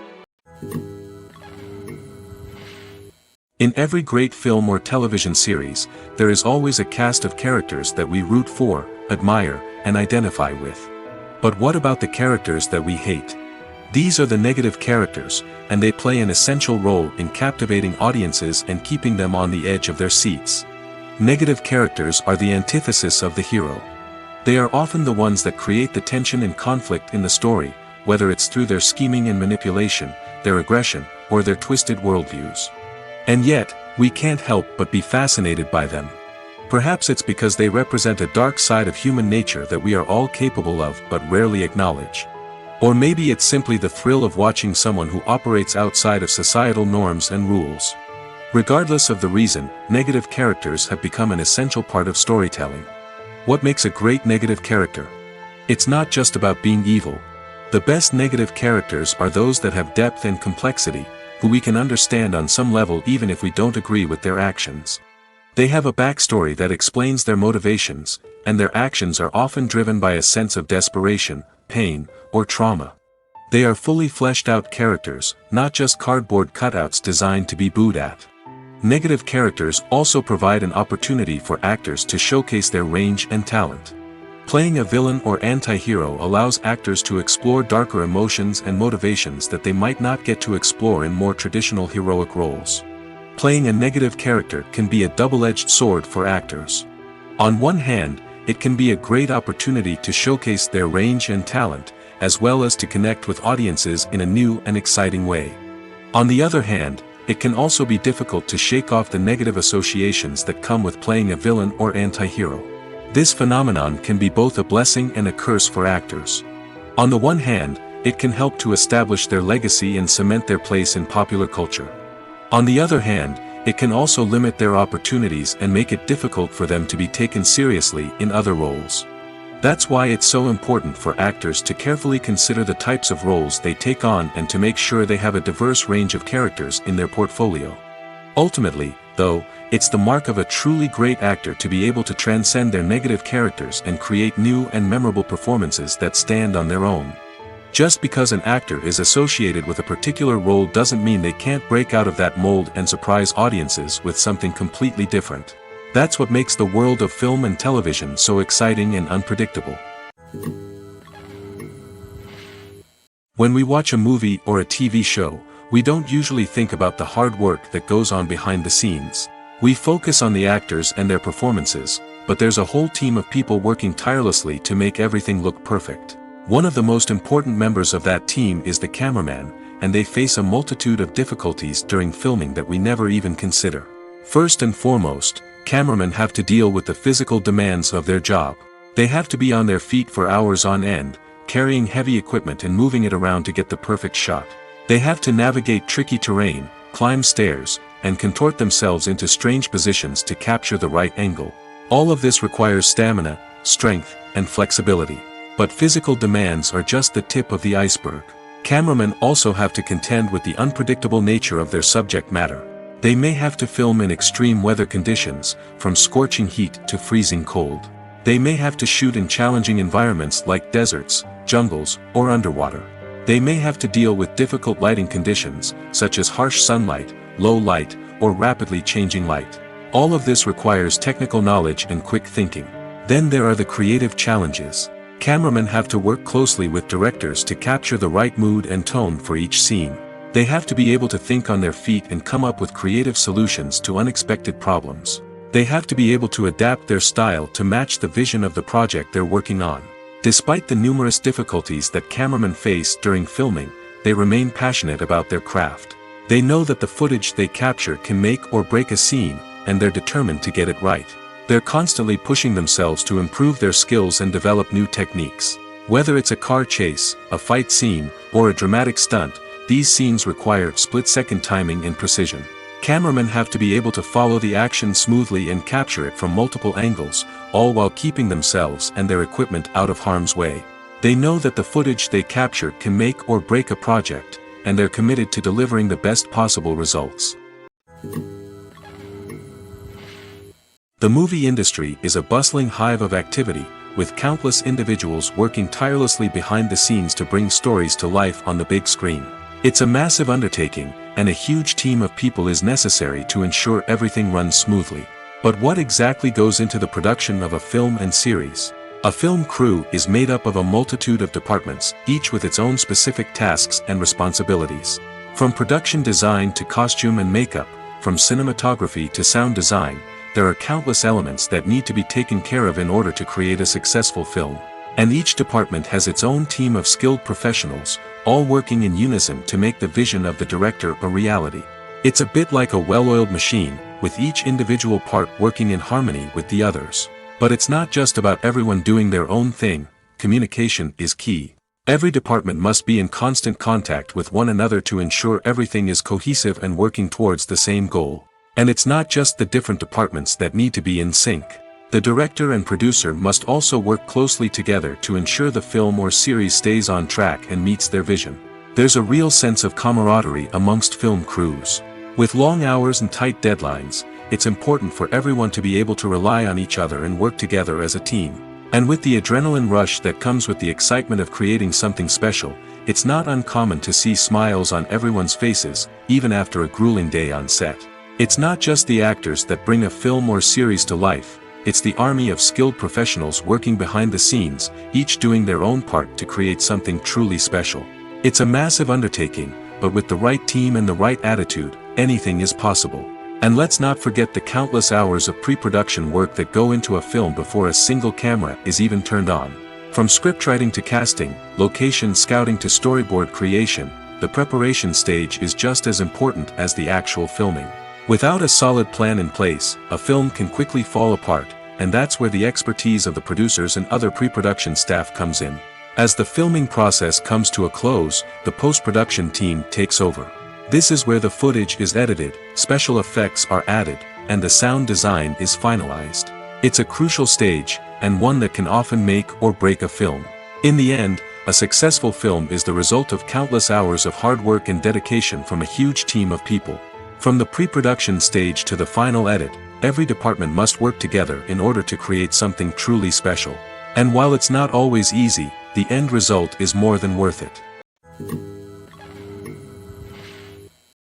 In every great film or television series, there is always a cast of characters that we root for, admire, and identify with. But what about the characters that we hate? These are the negative characters, and they play an essential role in captivating audiences and keeping them on the edge of their seats. Negative characters are the antithesis of the hero. They are often the ones that create the tension and conflict in the story, whether it's through their scheming and manipulation, their aggression, or their twisted worldviews. And yet, we can't help but be fascinated by them. Perhaps it's because they represent a dark side of human nature that we are all capable of but rarely acknowledge. Or maybe it's simply the thrill of watching someone who operates outside of societal norms and rules. Regardless of the reason, negative characters have become an essential part of storytelling. What makes a great negative character? It's not just about being evil. The best negative characters are those that have depth and complexity, who we can understand on some level even if we don't agree with their actions. They have a backstory that explains their motivations, and their actions are often driven by a sense of desperation, pain, or trauma. They are fully fleshed out characters, not just cardboard cutouts designed to be booed at. Negative characters also provide an opportunity for actors to showcase their range and talent. Playing a villain or anti-hero allows actors to explore darker emotions and motivations that they might not get to explore in more traditional heroic roles. Playing a negative character can be a double-edged sword for actors. On one hand, it can be a great opportunity to showcase their range and talent, as well as to connect with audiences in a new and exciting way. On the other hand, it can also be difficult to shake off the negative associations that come with playing a villain or anti-hero. This phenomenon can be both a blessing and a curse for actors. On the one hand, it can help to establish their legacy and cement their place in popular culture. On the other hand, it can also limit their opportunities and make it difficult for them to be taken seriously in other roles. That's why it's so important for actors to carefully consider the types of roles they take on and to make sure they have a diverse range of characters in their portfolio. Ultimately, though, it's the mark of a truly great actor to be able to transcend their negative characters and create new and memorable performances that stand on their own. Just because an actor is associated with a particular role doesn't mean they can't break out of that mold and surprise audiences with something completely different. That's what makes the world of film and television so exciting and unpredictable. When we watch a movie or a TV show, we don't usually think about the hard work that goes on behind the scenes. We focus on the actors and their performances, but there's a whole team of people working tirelessly to make everything look perfect. One of the most important members of that team is the cameraman, and they face a multitude of difficulties during filming that we never even consider. First and foremost, cameramen have to deal with the physical demands of their job. They have to be on their feet for hours on end, carrying heavy equipment and moving it around to get the perfect shot. They have to navigate tricky terrain, climb stairs, and contort themselves into strange positions to capture the right angle. All of this requires stamina, strength, and flexibility. But physical demands are just the tip of the iceberg. Cameramen also have to contend with the unpredictable nature of their subject matter. They may have to film in extreme weather conditions, from scorching heat to freezing cold. They may have to shoot in challenging environments like deserts, jungles, or underwater. They may have to deal with difficult lighting conditions, such as harsh sunlight, low light, or rapidly changing light. All of this requires technical knowledge and quick thinking. Then there are the creative challenges. Cameramen have to work closely with directors to capture the right mood and tone for each scene. They have to be able to think on their feet and come up with creative solutions to unexpected problems. They have to be able to adapt their style to match the vision of the project they're working on. Despite the numerous difficulties that cameramen face during filming, they remain passionate about their craft. They know that the footage they capture can make or break a scene, and they're determined to get it right. They're constantly pushing themselves to improve their skills and develop new techniques. Whether it's a car chase, a fight scene, or a dramatic stunt, these scenes require split-second timing and precision. Cameramen have to be able to follow the action smoothly and capture it from multiple angles, all while keeping themselves and their equipment out of harm's way. They know that the footage they capture can make or break a project, and they're committed to delivering the best possible results. The movie industry is a bustling hive of activity, with countless individuals working tirelessly behind the scenes to bring stories to life on the big screen. It's a massive undertaking, and a huge team of people is necessary to ensure everything runs smoothly. But what exactly goes into the production of a film and series? A film crew is made up of a multitude of departments, each with its own specific tasks and responsibilities. From production design to costume and makeup, from cinematography to sound design, there are countless elements that need to be taken care of in order to create a successful film. And each department has its own team of skilled professionals, all working in unison to make the vision of the director a reality. It's a bit like a well-oiled machine, with each individual part working in harmony with the others. But it's not just about everyone doing their own thing. Communication is key. Every department must be in constant contact with one another to ensure everything is cohesive and working towards the same goal. And it's not just the different departments that need to be in sync. The director and producer must also work closely together to ensure the film or series stays on track and meets their vision. There's a real sense of camaraderie amongst film crews. With long hours and tight deadlines, it's important for everyone to be able to rely on each other and work together as a team. And with the adrenaline rush that comes with the excitement of creating something special, it's not uncommon to see smiles on everyone's faces, even after a grueling day on set. It's not just the actors that bring a film or series to life. It's the army of skilled professionals working behind the scenes, each doing their own part to create something truly special. It's a massive undertaking, but with the right team and the right attitude, anything is possible. And let's not forget the countless hours of pre-production work that go into a film before a single camera is even turned on. From scriptwriting to casting, location scouting to storyboard creation, the preparation stage is just as important as the actual filming. Without a solid plan in place, a film can quickly fall apart, and that's where the expertise of the producers and other pre-production staff comes in. As the filming process comes to a close, the post-production team takes over. This is where the footage is edited, special effects are added, and the sound design is finalized. It's a crucial stage, and one that can often make or break a film. In the end, a successful film is the result of countless hours of hard work and dedication from a huge team of people. From the pre-production stage to the final edit, every department must work together in order to create something truly special. And while it's not always easy, the end result is more than worth it.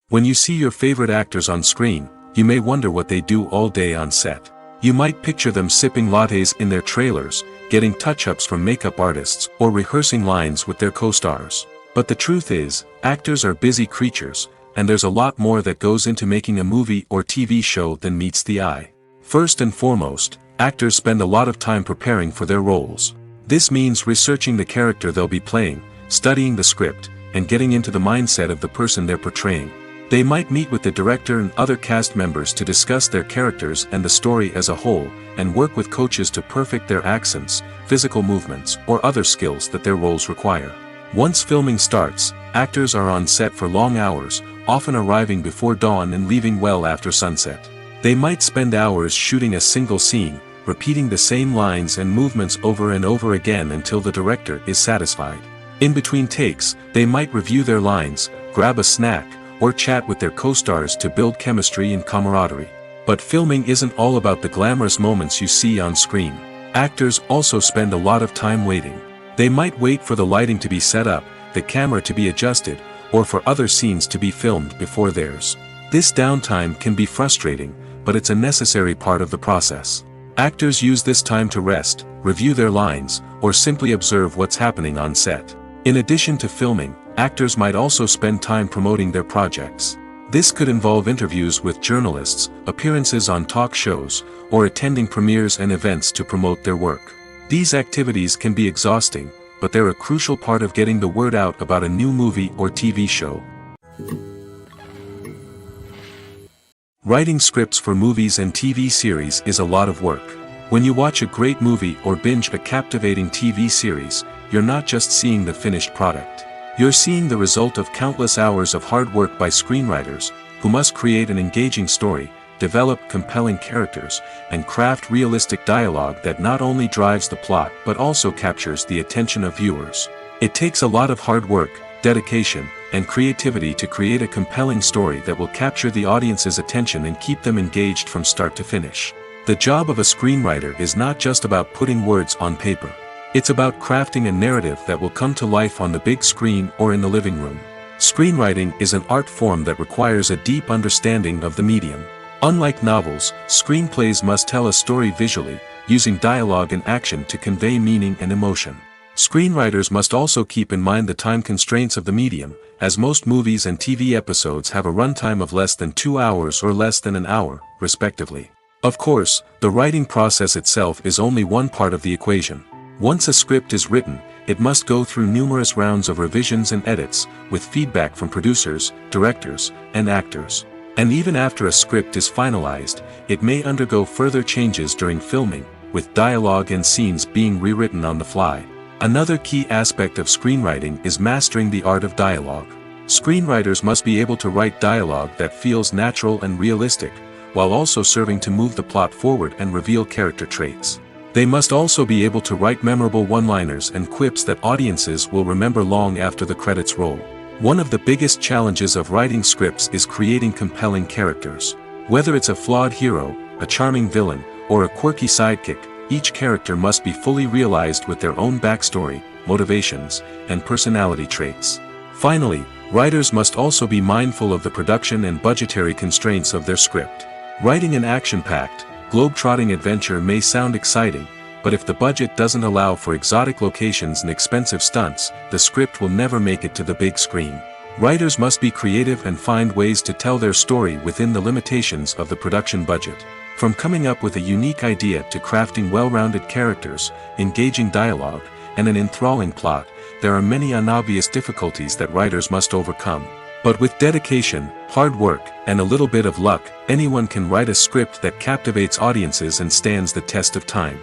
When you see your favorite actors on screen, you may wonder what they do all day on set. You might picture them sipping lattes in their trailers, getting touch-ups from makeup artists, or rehearsing lines with their co-stars. But the truth is, actors are busy creatures, and there's a lot more that goes into making a movie or TV show than meets the eye. First and foremost, actors spend a lot of time preparing for their roles. This means researching the character they'll be playing, studying the script, and getting into the mindset of the person they're portraying. They might meet with the director and other cast members to discuss their characters and the story as a whole, and work with coaches to perfect their accents, physical movements, or other skills that their roles require. Once filming starts, actors are on set for long hours, often arriving before dawn and leaving well after sunset. They might spend hours shooting a single scene, repeating the same lines and movements over and over again until the director is satisfied. In between takes, they might review their lines, grab a snack, or chat with their co-stars to build chemistry and camaraderie. But filming isn't all about the glamorous moments you see on screen. Actors also spend a lot of time waiting. They might wait for the lighting to be set up, the camera to be adjusted, or for other scenes to be filmed before theirs. This downtime can be frustrating, but it's a necessary part of the process. Actors use this time to rest, review their lines, or simply observe what's happening on set. In addition to filming, actors might also spend time promoting their projects. This could involve interviews with journalists, appearances on talk shows, or attending premieres and events to promote their work. These activities can be exhausting, but they're a crucial part of getting the word out about a new movie or TV show. Writing scripts for movies and TV series is a lot of work. When you watch a great movie or binge a captivating TV series, you're not just seeing the finished product. You're seeing the result of countless hours of hard work by screenwriters, who must create an engaging story, develop compelling characters, and craft realistic dialogue that not only drives the plot but also captures the attention of viewers. It takes a lot of hard work, dedication, and creativity to create a compelling story that will capture the audience's attention and keep them engaged from start to finish. The job of a screenwriter is not just about putting words on paper. It's about crafting a narrative that will come to life on the big screen or in the living room. Screenwriting is an art form that requires a deep understanding of the medium. Unlike novels, screenplays must tell a story visually, using dialogue and action to convey meaning and emotion. Screenwriters must also keep in mind the time constraints of the medium, as most movies and TV episodes have a runtime of less than 2 hours or less than an hour, respectively. Of course, the writing process itself is only one part of the equation. Once a script is written, it must go through numerous rounds of revisions and edits, with feedback from producers, directors, and actors. And even after a script is finalized, it may undergo further changes during filming, with dialogue and scenes being rewritten on the fly. Another key aspect of screenwriting is mastering the art of dialogue. Screenwriters must be able to write dialogue that feels natural and realistic, while also serving to move the plot forward and reveal character traits. They must also be able to write memorable one-liners and quips that audiences will remember long after the credits roll. One of the biggest challenges of writing scripts is creating compelling characters. Whether it's a flawed hero, a charming villain, or a quirky sidekick, each character must be fully realized with their own backstory, motivations, and personality traits. Finally, writers must also be mindful of the production and budgetary constraints of their script. Writing an action-packed, globe-trotting adventure may sound exciting, but if the budget doesn't allow for exotic locations and expensive stunts, the script will never make it to the big screen. Writers must be creative and find ways to tell their story within the limitations of the production budget. From coming up with a unique idea to crafting well-rounded characters, engaging dialogue, and an enthralling plot, there are many unobvious difficulties that writers must overcome. But with dedication, hard work, and a little bit of luck, anyone can write a script that captivates audiences and stands the test of time.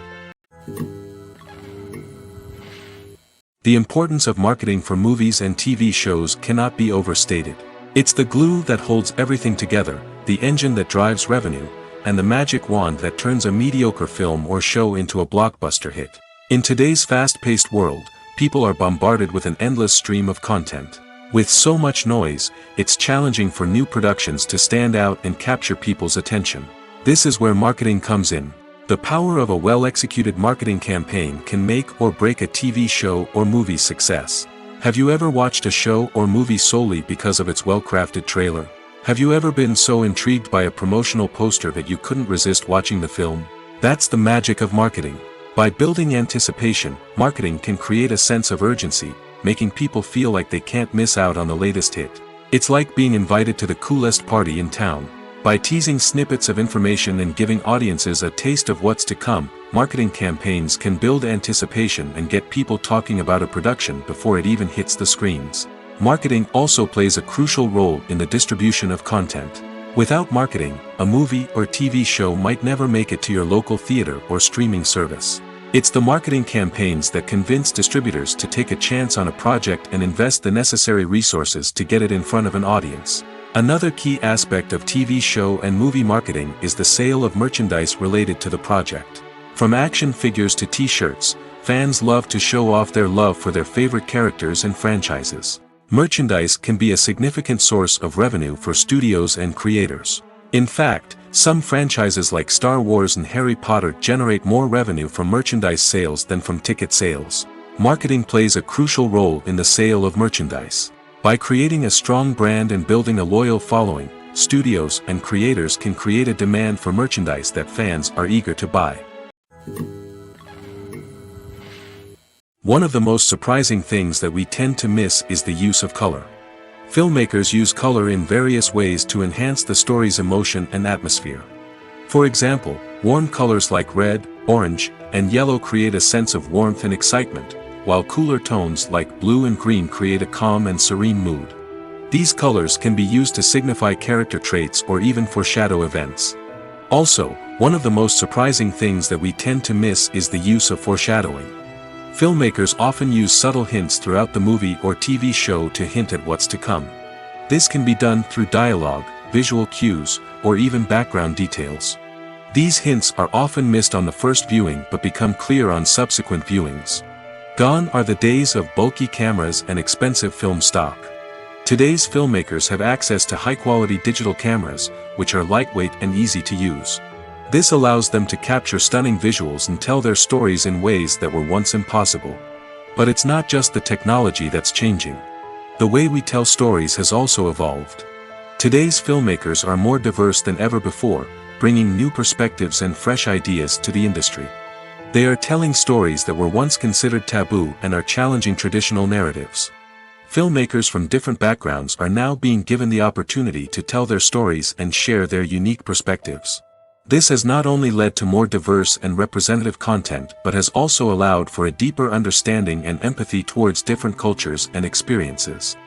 The importance of marketing for movies and TV shows cannot be overstated. It's the glue that holds everything together, the engine that drives revenue, and the magic wand that turns a mediocre film or show into a blockbuster hit. In today's fast-paced world, people are bombarded with an endless stream of content. With so much noise, it's challenging for new productions to stand out and capture people's attention. This is where marketing comes in. The power of a well-executed marketing campaign can make or break a TV show or movie's success. Have you ever watched a show or movie solely because of its well-crafted trailer? Have you ever been so intrigued by a promotional poster that you couldn't resist watching the film? That's the magic of marketing. By building anticipation, marketing can create a sense of urgency, making people feel like they can't miss out on the latest hit. It's like being invited to the coolest party in town. By teasing snippets of information and giving audiences a taste of what's to come, marketing campaigns can build anticipation and get people talking about a production before it even hits the screens. Marketing also plays a crucial role in the distribution of content. Without marketing, a movie or TV show might never make it to your local theater or streaming service. It's the marketing campaigns that convince distributors to take a chance on a project and invest the necessary resources to get it in front of an audience. Another key aspect of TV show and movie marketing is the sale of merchandise related to the project. From action figures to t-shirts, fans love to show off their love for their favorite characters and franchises. Merchandise can be a significant source of revenue for studios and creators. In fact, some franchises like Star Wars and Harry Potter generate more revenue from merchandise sales than from ticket sales. Marketing plays a crucial role in the sale of merchandise. By creating a strong brand and building a loyal following, studios and creators can create a demand for merchandise that fans are eager to buy. One of the most surprising things that we tend to miss is the use of color. Filmmakers use color in various ways to enhance the story's emotion and atmosphere. For example, warm colors like red, orange, and yellow create a sense of warmth and excitement, while cooler tones like blue and green create a calm and serene mood. These colors can be used to signify character traits or even foreshadow events. Also, one of the most surprising things that we tend to miss is the use of foreshadowing. Filmmakers often use subtle hints throughout the movie or TV show to hint at what's to come. This can be done through dialogue, visual cues, or even background details. These hints are often missed on the first viewing but become clear on subsequent viewings. Gone are the days of bulky cameras and expensive film stock. Today's filmmakers have access to high-quality digital cameras, which are lightweight and easy to use. This allows them to capture stunning visuals and tell their stories in ways that were once impossible. But it's not just the technology that's changing. The way we tell stories has also evolved. Today's filmmakers are more diverse than ever before, bringing new perspectives and fresh ideas to the industry. They are telling stories that were once considered taboo and are challenging traditional narratives. Filmmakers from different backgrounds are now being given the opportunity to tell their stories and share their unique perspectives. This has not only led to more diverse and representative content but has also allowed for a deeper understanding and empathy towards different cultures and experiences.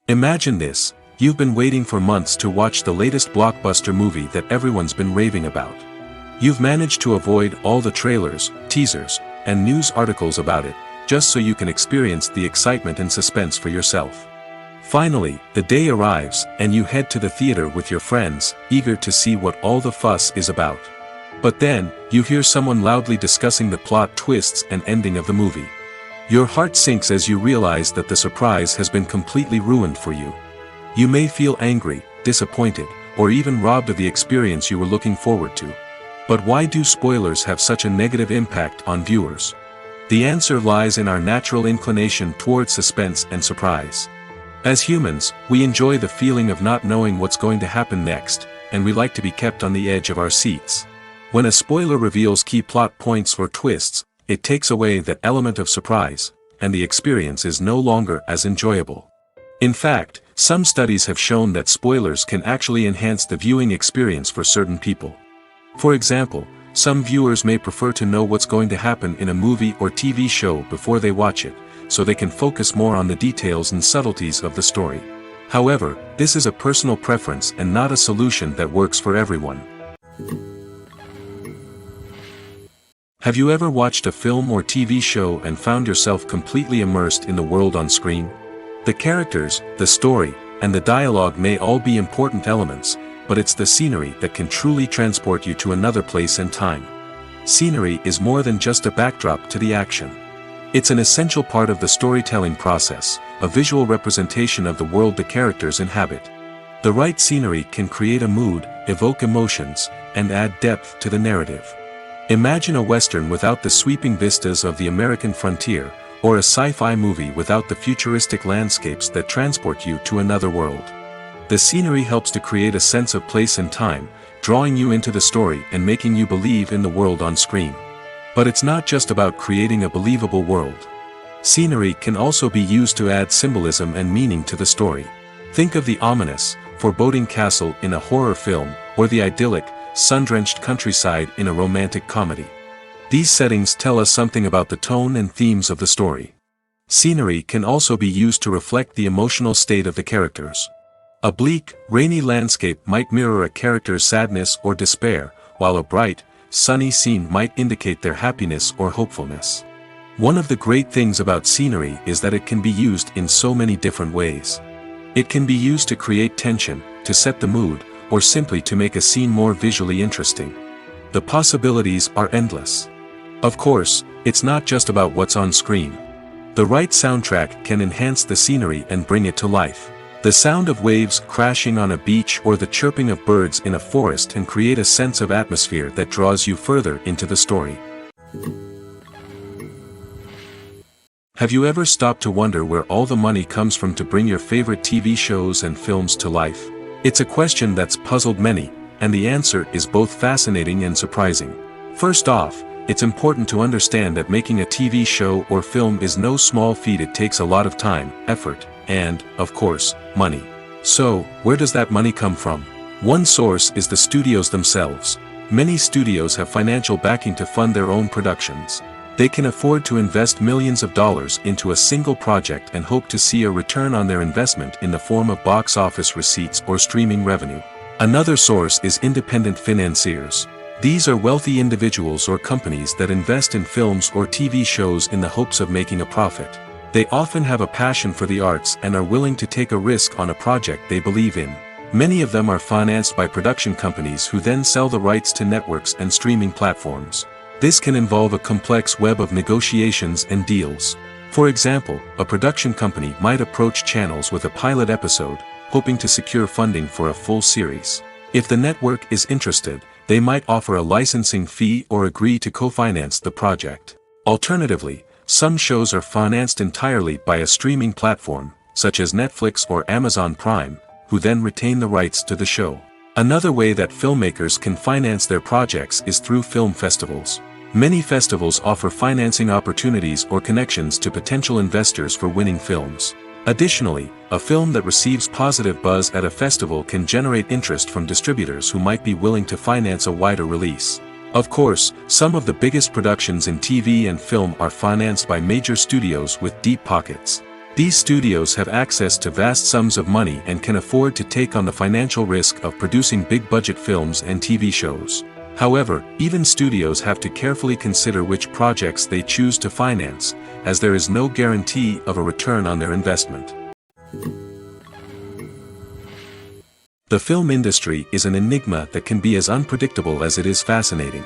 Imagine this. You've been waiting for months to watch the latest blockbuster movie that everyone's been raving about. You've managed to avoid all the trailers, teasers, and news articles about it, just so you can experience the excitement and suspense for yourself. Finally, the day arrives, and you head to the theater with your friends, eager to see what all the fuss is about. But then, you hear someone loudly discussing the plot twists and ending of the movie. Your heart sinks as you realize that the surprise has been completely ruined for you. You may feel angry, disappointed, or even robbed of the experience you were looking forward to. But why do spoilers have such a negative impact on viewers? The answer lies in our natural inclination towards suspense and surprise. As humans, we enjoy the feeling of not knowing what's going to happen next, and we like to be kept on the edge of our seats. When a spoiler reveals key plot points or twists, it takes away that element of surprise, and the experience is no longer as enjoyable. In fact, some studies have shown that spoilers can actually enhance the viewing experience for certain people. For example, some viewers may prefer to know what's going to happen in a movie or TV show before they watch it, so they can focus more on the details and subtleties of the story. However, this is a personal preference and not a solution that works for everyone. Have you ever watched a film or TV show and found yourself completely immersed in the world on screen? The characters, the story, and the dialogue may all be important elements, but it's the scenery that can truly transport you to another place and time. Scenery is more than just a backdrop to the action. It's an essential part of the storytelling process, a visual representation of the world the characters inhabit. The right scenery can create a mood, evoke emotions, and add depth to the narrative. Imagine a Western without the sweeping vistas of the American frontier, or a sci-fi movie without the futuristic landscapes that transport you to another world. The scenery helps to create a sense of place and time, drawing you into the story and making you believe in the world on screen. But it's not just about creating a believable world. Scenery can also be used to add symbolism and meaning to the story. Think of the ominous, foreboding castle in a horror film, or the idyllic, sun-drenched countryside in a romantic comedy. These settings tell us something about the tone and themes of the story. Scenery can also be used to reflect the emotional state of the characters. A bleak, rainy landscape might mirror a character's sadness or despair, while a bright, sunny scene might indicate their happiness or hopefulness. One of the great things about scenery is that it can be used in so many different ways. It can be used to create tension, to set the mood, or simply to make a scene more visually interesting. The possibilities are endless. Of course, it's not just about what's on screen. The right soundtrack can enhance the scenery and bring it to life. The sound of waves crashing on a beach or the chirping of birds in a forest can create a sense of atmosphere that draws you further into the story. Have you ever stopped to wonder where all the money comes from to bring your favorite TV shows and films to life? It's a question that's puzzled many, and the answer is both fascinating and surprising. First off, it's important to understand that making a TV show or film is no small feat. It takes a lot of time, effort, and, of course, money. So, where does that money come from? One source is the studios themselves. Many studios have financial backing to fund their own productions. They can afford to invest millions of dollars into a single project and hope to see a return on their investment in the form of box office receipts or streaming revenue. Another source is independent financiers. These are wealthy individuals or companies that invest in films or TV shows in the hopes of making a profit. They often have a passion for the arts and are willing to take a risk on a project they believe in. Many of them are financed by production companies who then sell the rights to networks and streaming platforms. This can involve a complex web of negotiations and deals. For example, a production company might approach channels with a pilot episode, hoping to secure funding for a full series. If the network is interested, they might offer a licensing fee or agree to co-finance the project. Alternatively, some shows are financed entirely by a streaming platform, such as Netflix or Amazon Prime, who then retain the rights to the show. Another way that filmmakers can finance their projects is through film festivals. Many festivals offer financing opportunities or connections to potential investors for winning films. Additionally, a film that receives positive buzz at a festival can generate interest from distributors who might be willing to finance a wider release. Of course, some of the biggest productions in TV and film are financed by major studios with deep pockets. These studios have access to vast sums of money and can afford to take on the financial risk of producing big-budget films and TV shows. However, even studios have to carefully consider which projects they choose to finance, as there is no guarantee of a return on their investment. The film industry is an enigma that can be as unpredictable as it is fascinating.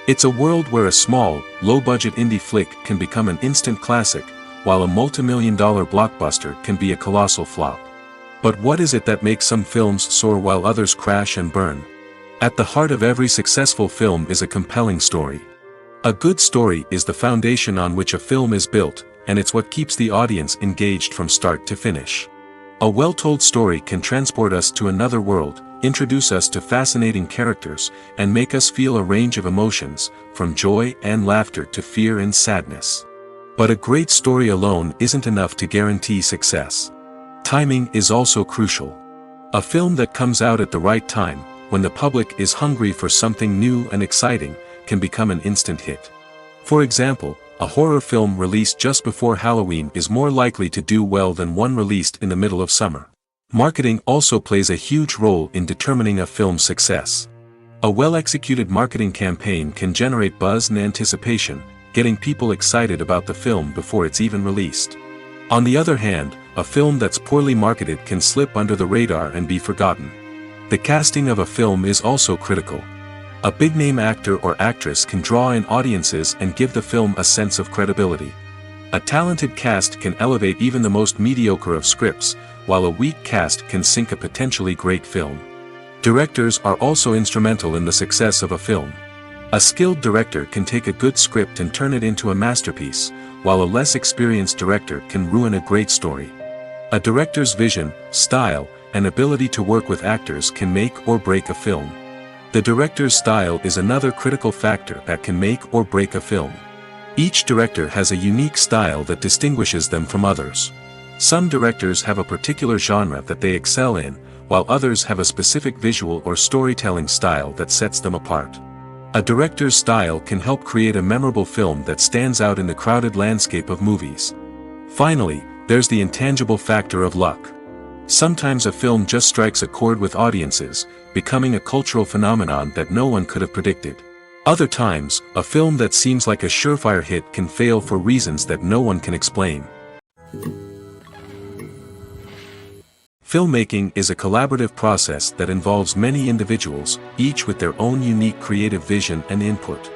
It's a world where a small, low-budget indie flick can become an instant classic, while a multi-million-dollar blockbuster can be a colossal flop. But what is it that makes some films soar while others crash and burn? At the heart of every successful film is a compelling story. A good story is the foundation on which a film is built, and it's what keeps the audience engaged from start to finish. A well-told story can transport us to another world, introduce us to fascinating characters, and make us feel a range of emotions, from joy and laughter to fear and sadness. But a great story alone isn't enough to guarantee success. Timing is also crucial. A film that comes out at the right time, when the public is hungry for something new and exciting, can become an instant hit. For example, a horror film released just before Halloween is more likely to do well than one released in the middle of summer. Marketing also plays a huge role in determining a film's success. A well-executed marketing campaign can generate buzz and anticipation, getting people excited about the film before it's even released. On the other hand, a film that's poorly marketed can slip under the radar and be forgotten. The casting of a film is also critical. A big-name actor or actress can draw in audiences and give the film a sense of credibility. A talented cast can elevate even the most mediocre of scripts, while a weak cast can sink a potentially great film. Directors are also instrumental in the success of a film. A skilled director can take a good script and turn it into a masterpiece, while a less experienced director can ruin a great story. A director's vision, style, and ability to work with actors can make or break a film. The director's style is another critical factor that can make or break a film. Each director has a unique style that distinguishes them from others. Some directors have a particular genre that they excel in, while others have a specific visual or storytelling style that sets them apart. A director's style can help create a memorable film that stands out in the crowded landscape of movies. Finally, there's the intangible factor of luck. Sometimes a film just strikes a chord with audiences, becoming a cultural phenomenon that no one could have predicted. Other times, a film that seems like a surefire hit can fail for reasons that no one can explain. Filmmaking is a collaborative process that involves many individuals, each with their own unique creative vision and input.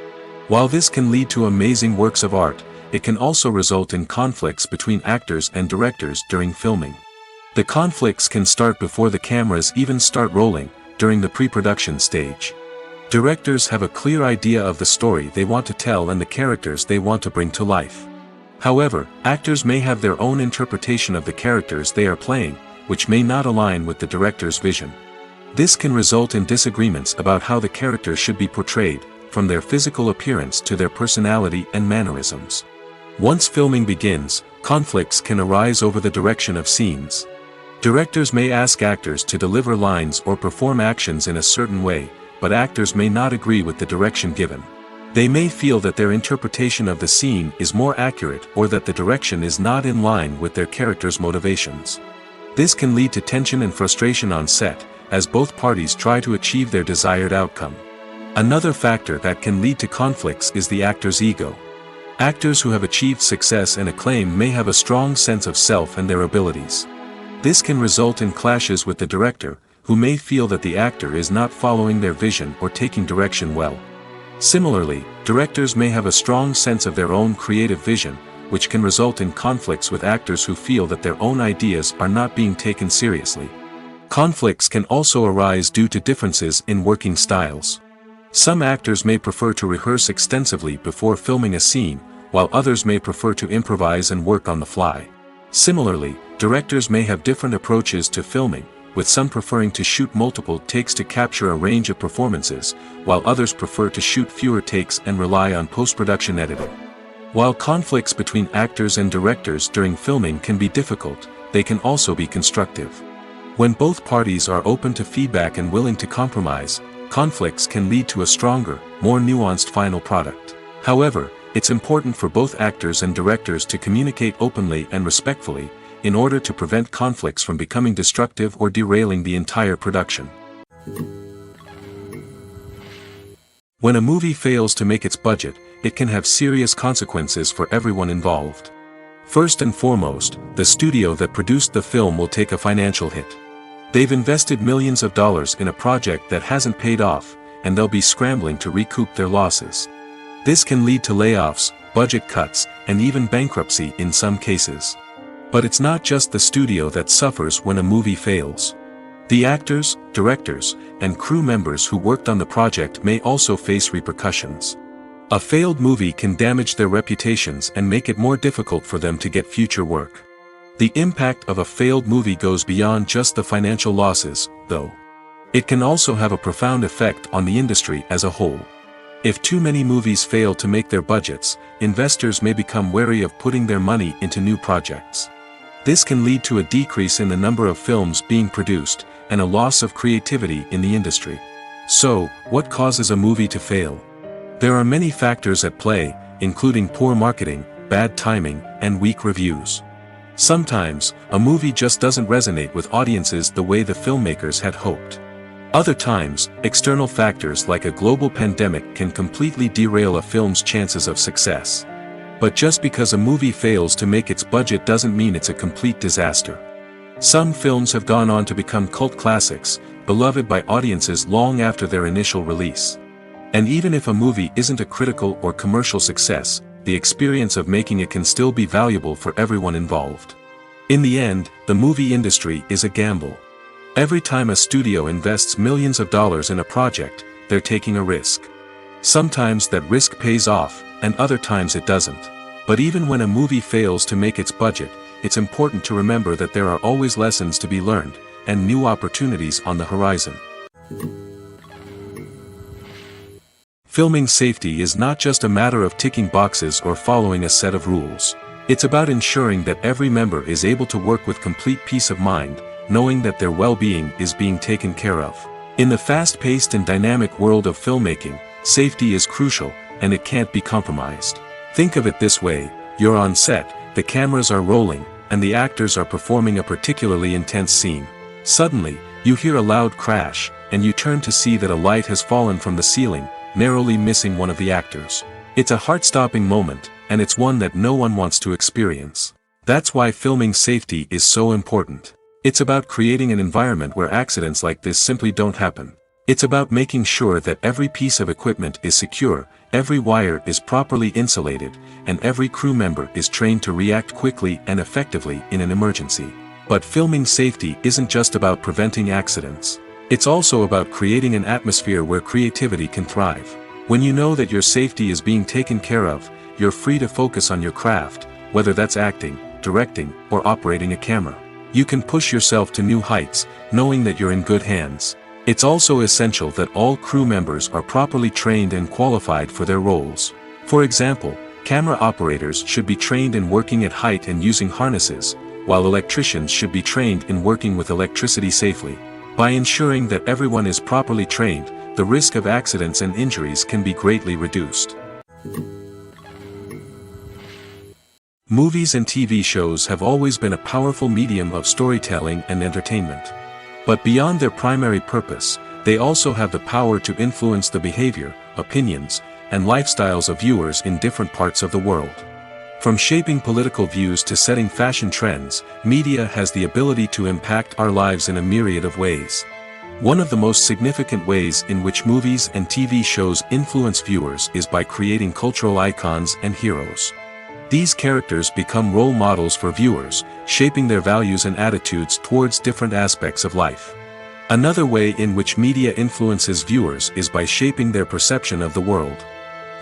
While this can lead to amazing works of art, it can also result in conflicts between actors and directors during filming. The conflicts can start before the cameras even start rolling, during the pre-production stage. Directors have a clear idea of the story they want to tell and the characters they want to bring to life. However, actors may have their own interpretation of the characters they are playing, which may not align with the director's vision. This can result in disagreements about how the characters should be portrayed, from their physical appearance to their personality and mannerisms. Once filming begins, conflicts can arise over the direction of scenes. Directors may ask actors to deliver lines or perform actions in a certain way, but actors may not agree with the direction given. They may feel that their interpretation of the scene is more accurate or that the direction is not in line with their character's motivations. This can lead to tension and frustration on set, as both parties try to achieve their desired outcome. Another factor that can lead to conflicts is the actor's ego. Actors who have achieved success and acclaim may have a strong sense of self and their abilities. This can result in clashes with the director, who may feel that the actor is not following their vision or taking direction well. Similarly, directors may have a strong sense of their own creative vision, which can result in conflicts with actors who feel that their own ideas are not being taken seriously. Conflicts can also arise due to differences in working styles. Some actors may prefer to rehearse extensively before filming a scene, while others may prefer to improvise and work on the fly. Similarly, directors may have different approaches to filming, with some preferring to shoot multiple takes to capture a range of performances, while others prefer to shoot fewer takes and rely on post-production editing. While conflicts between actors and directors during filming can be difficult, they can also be constructive. When both parties are open to feedback and willing to compromise, conflicts can lead to a stronger, more nuanced final product. However, it's important for both actors and directors to communicate openly and respectfully, in order to prevent conflicts from becoming destructive or derailing the entire production. When a movie fails to make its budget, it can have serious consequences for everyone involved. First and foremost, the studio that produced the film will take a financial hit. They've invested millions of dollars in a project that hasn't paid off, and they'll be scrambling to recoup their losses. This can lead to layoffs, budget cuts, and even bankruptcy in some cases. But it's not just the studio that suffers when a movie fails. The actors, directors, and crew members who worked on the project may also face repercussions. A failed movie can damage their reputations and make it more difficult for them to get future work. The impact of a failed movie goes beyond just the financial losses, though. It can also have a profound effect on the industry as a whole. If too many movies fail to make their budgets, investors may become wary of putting their money into new projects. This can lead to a decrease in the number of films being produced, and a loss of creativity in the industry. So, what causes a movie to fail? There are many factors at play, including poor marketing, bad timing, and weak reviews. Sometimes, a movie just doesn't resonate with audiences the way the filmmakers had hoped. Other times, external factors like a global pandemic can completely derail a film's chances of success. But just because a movie fails to make its budget doesn't mean it's a complete disaster. Some films have gone on to become cult classics, beloved by audiences long after their initial release. And even if a movie isn't a critical or commercial success, the experience of making it can still be valuable for everyone involved. In the end, the movie industry is a gamble. Every time a studio invests millions of dollars in a project, they're taking a risk. Sometimes that risk pays off, and other times it doesn't. But even when a movie fails to make its budget, it's important to remember that there are always lessons to be learned, and new opportunities on the horizon. Filming safety is not just a matter of ticking boxes or following a set of rules. It's about ensuring that every member is able to work with complete peace of mind, knowing that their well-being is being taken care of. In the fast-paced and dynamic world of filmmaking, safety is crucial, and it can't be compromised. Think of it this way: you're on set, the cameras are rolling, and the actors are performing a particularly intense scene. Suddenly, you hear a loud crash, and you turn to see that a light has fallen from the ceiling, narrowly missing one of the actors. It's a heart-stopping moment, and it's one that no one wants to experience. That's why filming safety is so important. It's about creating an environment where accidents like this simply don't happen. It's about making sure that every piece of equipment is secure, every wire is properly insulated, and every crew member is trained to react quickly and effectively in an emergency. But filming safety isn't just about preventing accidents. It's also about creating an atmosphere where creativity can thrive. When you know that your safety is being taken care of, you're free to focus on your craft, whether that's acting, directing, or operating a camera. You can push yourself to new heights, knowing that you're in good hands. It's also essential that all crew members are properly trained and qualified for their roles. For example, camera operators should be trained in working at height and using harnesses, while electricians should be trained in working with electricity safely. By ensuring that everyone is properly trained, the risk of accidents and injuries can be greatly reduced. Movies and TV shows have always been a powerful medium of storytelling and entertainment. But beyond their primary purpose, they also have the power to influence the behavior, opinions, and lifestyles of viewers in different parts of the world. From shaping political views to setting fashion trends, media has the ability to impact our lives in a myriad of ways. One of the most significant ways in which movies and TV shows influence viewers is by creating cultural icons and heroes. These characters become role models for viewers, shaping their values and attitudes towards different aspects of life. Another way in which media influences viewers is by shaping their perception of the world.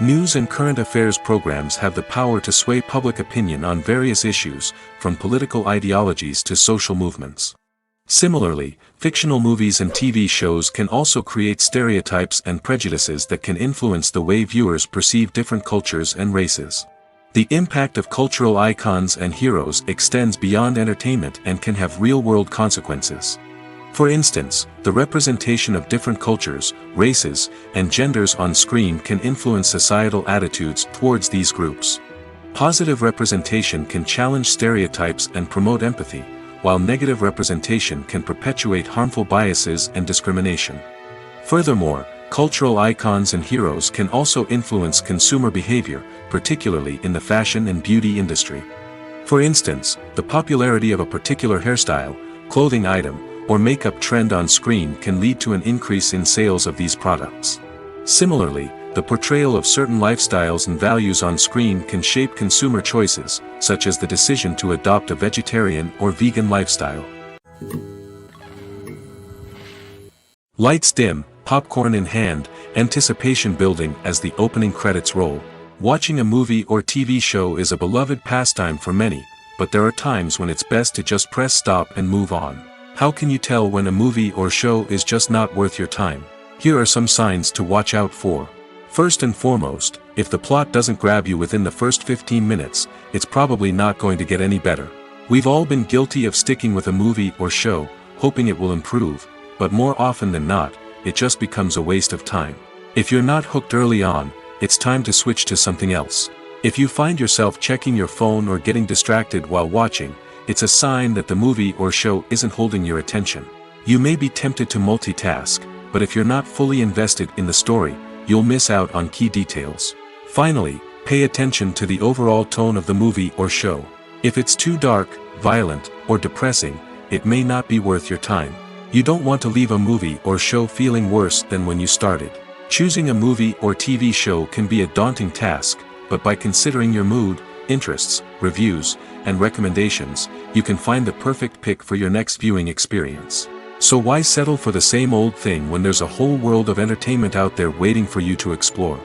News and current affairs programs have the power to sway public opinion on various issues, from political ideologies to social movements. Similarly, fictional movies and TV shows can also create stereotypes and prejudices that can influence the way viewers perceive different cultures and races. The impact of cultural icons and heroes extends beyond entertainment and can have real-world consequences. For instance, the representation of different cultures, races, and genders on screen can influence societal attitudes towards these groups. Positive representation can challenge stereotypes and promote empathy, while negative representation can perpetuate harmful biases and discrimination. Furthermore, cultural icons and heroes can also influence consumer behavior, particularly in the fashion and beauty industry. For instance, the popularity of a particular hairstyle, clothing item, or makeup trend on screen can lead to an increase in sales of these products. Similarly, the portrayal of certain lifestyles and values on screen can shape consumer choices, such as the decision to adopt a vegetarian or vegan lifestyle. Lights dim, popcorn in hand, anticipation building as the opening credits roll. Watching a movie or TV show is a beloved pastime for many, but there are times when it's best to just press stop and move on. How can you tell when a movie or show is just not worth your time? Here are some signs to watch out for. First and foremost, if the plot doesn't grab you within the first 15 minutes, it's probably not going to get any better. We've all been guilty of sticking with a movie or show, hoping it will improve, but more often than not, it just becomes a waste of time. If you're not hooked early on, it's time to switch to something else. If you find yourself checking your phone or getting distracted while watching, it's a sign that the movie or show isn't holding your attention. You may be tempted to multitask, but if you're not fully invested in the story, you'll miss out on key details. Finally, pay attention to the overall tone of the movie or show. If it's too dark, violent, or depressing, it may not be worth your time. You don't want to leave a movie or show feeling worse than when you started. Choosing a movie or TV show can be a daunting task, but by considering your mood, interests, reviews, and recommendations, you can find the perfect pick for your next viewing experience. So why settle for the same old thing when there's a whole world of entertainment out there waiting for you to explore?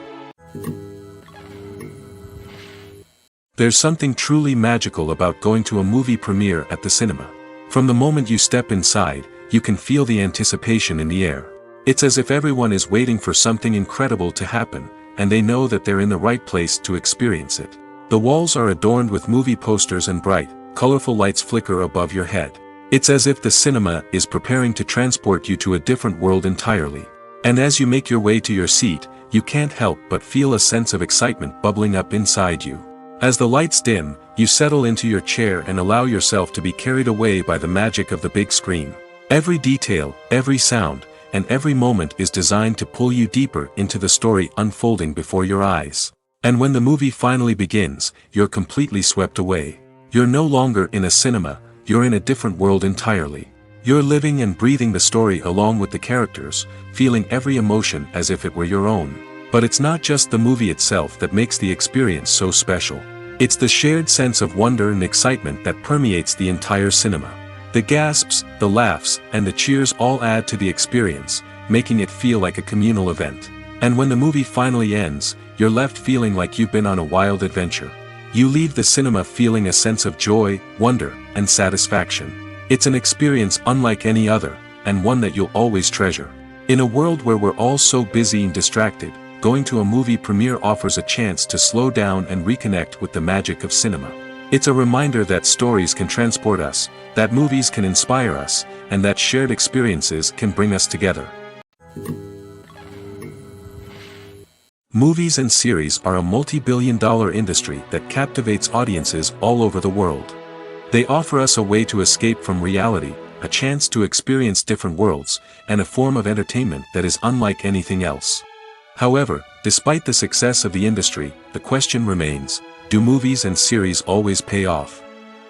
There's something truly magical about going to a movie premiere at the cinema. From the moment you step inside, you can feel the anticipation in the air. It's as if everyone is waiting for something incredible to happen, and they know that they're in the right place to experience it. The walls are adorned with movie posters and bright, colorful lights flicker above your head. It's as if the cinema is preparing to transport you to a different world entirely. And as you make your way to your seat, you can't help but feel a sense of excitement bubbling up inside you. As the lights dim, you settle into your chair and allow yourself to be carried away by the magic of the big screen. Every detail, every sound, and every moment is designed to pull you deeper into the story unfolding before your eyes. And when the movie finally begins, you're completely swept away. You're no longer in a cinema, you're in a different world entirely. You're living and breathing the story along with the characters, feeling every emotion as if it were your own. But it's not just the movie itself that makes the experience so special. It's the shared sense of wonder and excitement that permeates the entire cinema. The gasps, the laughs, and the cheers all add to the experience, making it feel like a communal event. And when the movie finally ends, you're left feeling like you've been on a wild adventure. You leave the cinema feeling a sense of joy, wonder, and satisfaction. It's an experience unlike any other, and one that you'll always treasure. In a world where we're all so busy and distracted, going to a movie premiere offers a chance to slow down and reconnect with the magic of cinema. It's a reminder that stories can transport us, that movies can inspire us, and that shared experiences can bring us together. Movies and series are a multi-billion-dollar industry that captivates audiences all over the world. They offer us a way to escape from reality, a chance to experience different worlds, and a form of entertainment that is unlike anything else. However, despite the success of the industry, the question remains, do movies and series always pay off?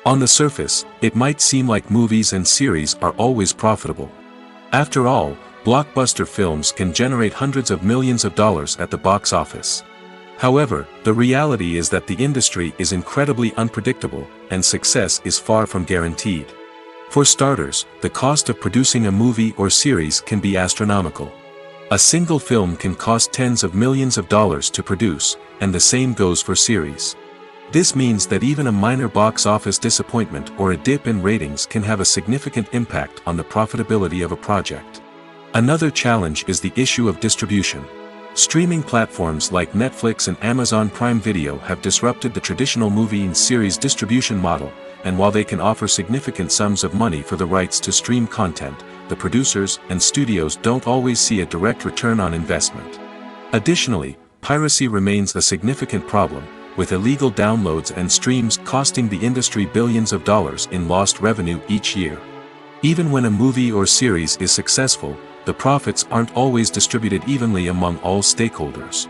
On the surface, it might seem like movies and series are always profitable. After all, blockbuster films can generate hundreds of millions of dollars at the box office. However, the reality is that the industry is incredibly unpredictable, and success is far from guaranteed. For starters, the cost of producing a movie or series can be astronomical. A single film can cost tens of millions of dollars to produce, and the same goes for series. This means that even a minor box office disappointment or a dip in ratings can have a significant impact on the profitability of a project. Another challenge is the issue of distribution. Streaming platforms like Netflix and Amazon Prime Video have disrupted the traditional movie and series distribution model, and while they can offer significant sums of money for the rights to stream content, the producers and studios don't always see a direct return on investment. Additionally, piracy remains a significant problem, with illegal downloads and streams costing the industry billions of dollars in lost revenue each year. Even when a movie or series is successful, the profits aren't always distributed evenly among all stakeholders.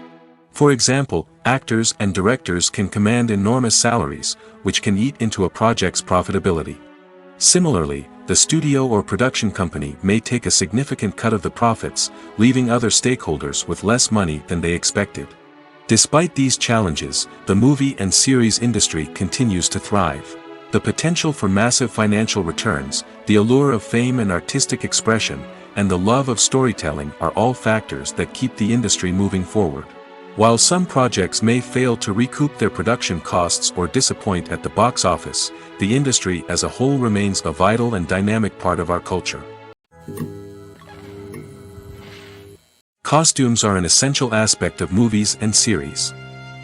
For example, actors and directors can command enormous salaries, which can eat into a project's profitability. Similarly, the studio or production company may take a significant cut of the profits, leaving other stakeholders with less money than they expected. Despite these challenges, the movie and series industry continues to thrive. The potential for massive financial returns, the allure of fame and artistic expression, and the love of storytelling are all factors that keep the industry moving forward. While some projects may fail to recoup their production costs or disappoint at the box office, the industry as a whole remains a vital and dynamic part of our culture. Costumes are an essential aspect of movies and series.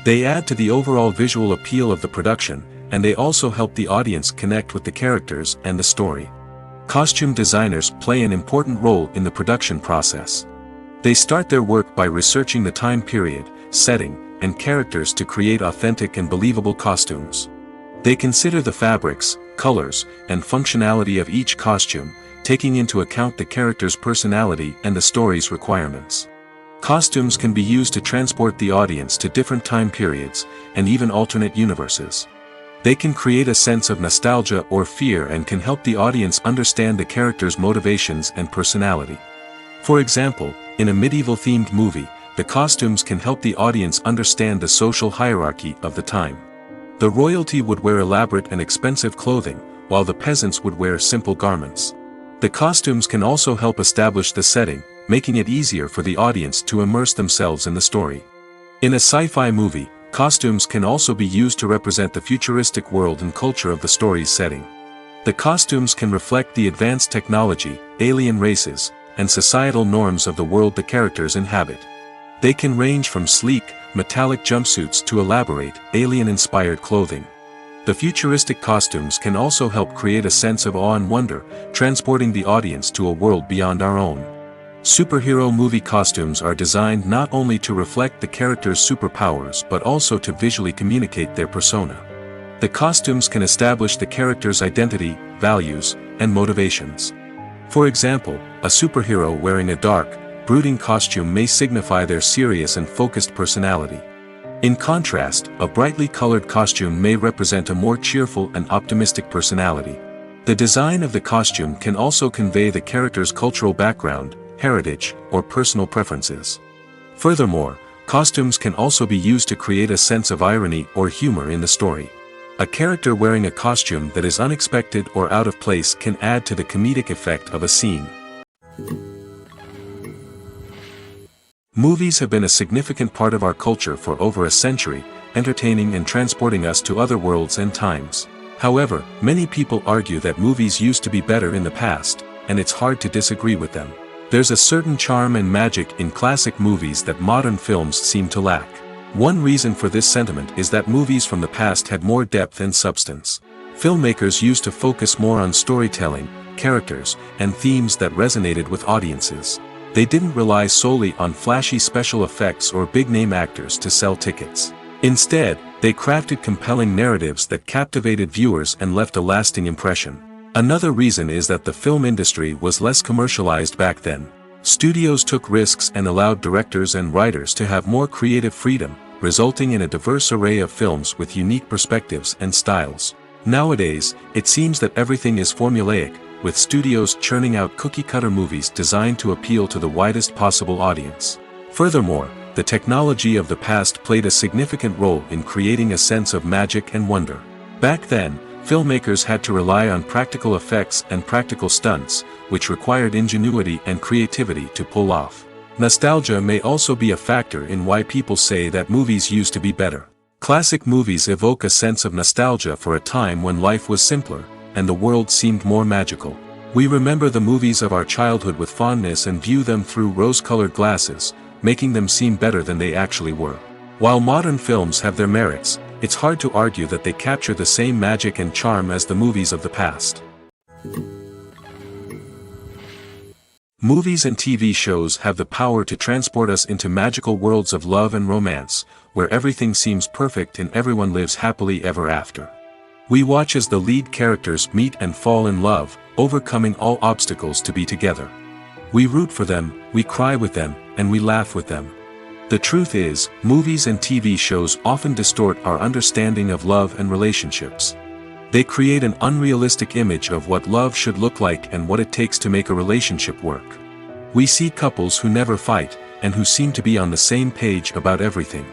They add to the overall visual appeal of the production, and they also help the audience connect with the characters and the story. Costume designers play an important role in the production process. They start their work by researching the time period, setting, and characters to create authentic and believable costumes. They consider the fabrics, colors, and functionality of each costume, taking into account the character's personality and the story's requirements. Costumes can be used to transport the audience to different time periods, and even alternate universes. They can create a sense of nostalgia or fear and can help the audience understand the character's motivations and personality. For example, in a medieval-themed movie, the costumes can help the audience understand the social hierarchy of the time. The royalty would wear elaborate and expensive clothing, while the peasants would wear simple garments. The costumes can also help establish the setting, making it easier for the audience to immerse themselves in the story. In a sci-fi movie, costumes can also be used to represent the futuristic world and culture of the story's setting. The costumes can reflect the advanced technology, alien races, and societal norms of the world the characters inhabit. They can range from sleek, metallic jumpsuits to elaborate, alien-inspired clothing. The futuristic costumes can also help create a sense of awe and wonder, transporting the audience to a world beyond our own. Superhero movie costumes are designed not only to reflect the character's superpowers but also to visually communicate their persona. The costumes can establish the character's identity, values, and motivations. For example, a superhero wearing a dark, brooding costume may signify their serious and focused personality. In contrast, a brightly colored costume may represent a more cheerful and optimistic personality. The design of the costume can also convey the character's cultural background, heritage, or personal preferences. Furthermore, costumes can also be used to create a sense of irony or humor in the story. A character wearing a costume that is unexpected or out of place can add to the comedic effect of a scene. Movies have been a significant part of our culture for over a century, entertaining and transporting us to other worlds and times. However, many people argue that movies used to be better in the past, and it's hard to disagree with them. There's a certain charm and magic in classic movies that modern films seem to lack. One reason for this sentiment is that movies from the past had more depth and substance. Filmmakers used to focus more on storytelling, characters, and themes that resonated with audiences. They didn't rely solely on flashy special effects or big-name actors to sell tickets. Instead, they crafted compelling narratives that captivated viewers and left a lasting impression. Another reason is that the film industry was less commercialized back then. Studios took risks and allowed directors and writers to have more creative freedom, resulting in a diverse array of films with unique perspectives and styles. Nowadays, it seems that everything is formulaic, with studios churning out cookie-cutter movies designed to appeal to the widest possible audience. Furthermore, the technology of the past played a significant role in creating a sense of magic and wonder. Back then, filmmakers had to rely on practical effects and practical stunts, which required ingenuity and creativity to pull off. Nostalgia may also be a factor in why people say that movies used to be better. Classic movies evoke a sense of nostalgia for a time when life was simpler, and the world seemed more magical. We remember the movies of our childhood with fondness and view them through rose-colored glasses, making them seem better than they actually were. While modern films have their merits, it's hard to argue that they capture the same magic and charm as the movies of the past. Movies and TV shows have the power to transport us into magical worlds of love and romance, where everything seems perfect and everyone lives happily ever after. We watch as the lead characters meet and fall in love, overcoming all obstacles to be together. We root for them, we cry with them, and we laugh with them. The truth is, movies and TV shows often distort our understanding of love and relationships. They create an unrealistic image of what love should look like and what it takes to make a relationship work. We see couples who never fight, and who seem to be on the same page about everything.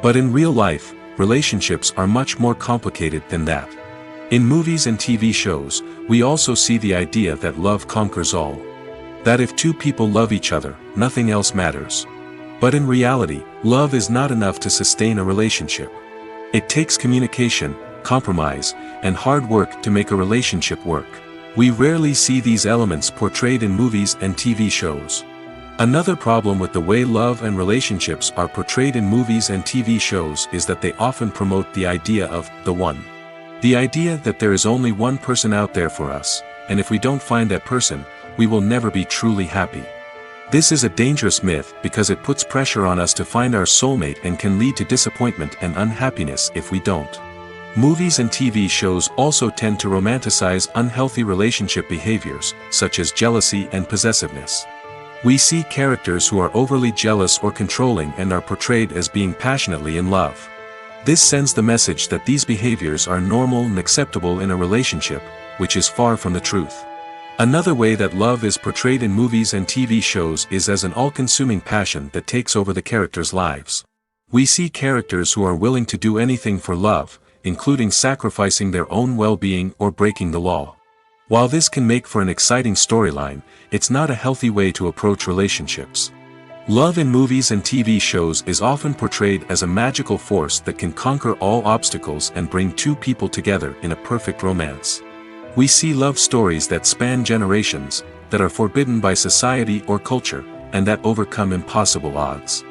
But in real life, relationships are much more complicated than that. In movies and TV shows, we also see the idea that love conquers all. That if two people love each other, nothing else matters. But in reality, love is not enough to sustain a relationship. It takes communication, compromise, and hard work to make a relationship work. We rarely see these elements portrayed in movies and TV shows. Another problem with the way love and relationships are portrayed in movies and TV shows is that they often promote the idea of the one. The idea that there is only one person out there for us, and if we don't find that person, we will never be truly happy. This is a dangerous myth because it puts pressure on us to find our soulmate and can lead to disappointment and unhappiness if we don't. Movies and TV shows also tend to romanticize unhealthy relationship behaviors, such as jealousy and possessiveness. We see characters who are overly jealous or controlling and are portrayed as being passionately in love. This sends the message that these behaviors are normal and acceptable in a relationship, which is far from the truth. Another way that love is portrayed in movies and TV shows is as an all-consuming passion that takes over the characters' lives. We see characters who are willing to do anything for love, including sacrificing their own well-being or breaking the law. While this can make for an exciting storyline, it's not a healthy way to approach relationships. Love in movies and TV shows is often portrayed as a magical force that can conquer all obstacles and bring two people together in a perfect romance. We see love stories that span generations, that are forbidden by society or culture, and that overcome impossible odds.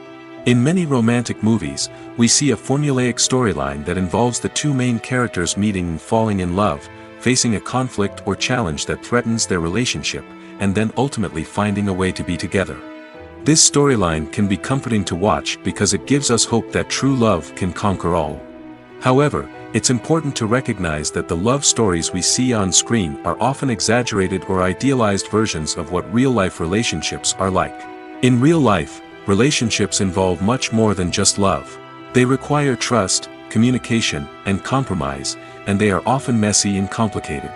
In many romantic movies, we see a formulaic storyline that involves the two main characters meeting and falling in love, facing a conflict or challenge that threatens their relationship, and then ultimately finding a way to be together. This storyline can be comforting to watch because it gives us hope that true love can conquer all. However, it's important to recognize that the love stories we see on screen are often exaggerated or idealized versions of what real-life relationships are like. In real life, relationships involve much more than just love. They require trust, communication, and compromise, and they are often messy and complicated.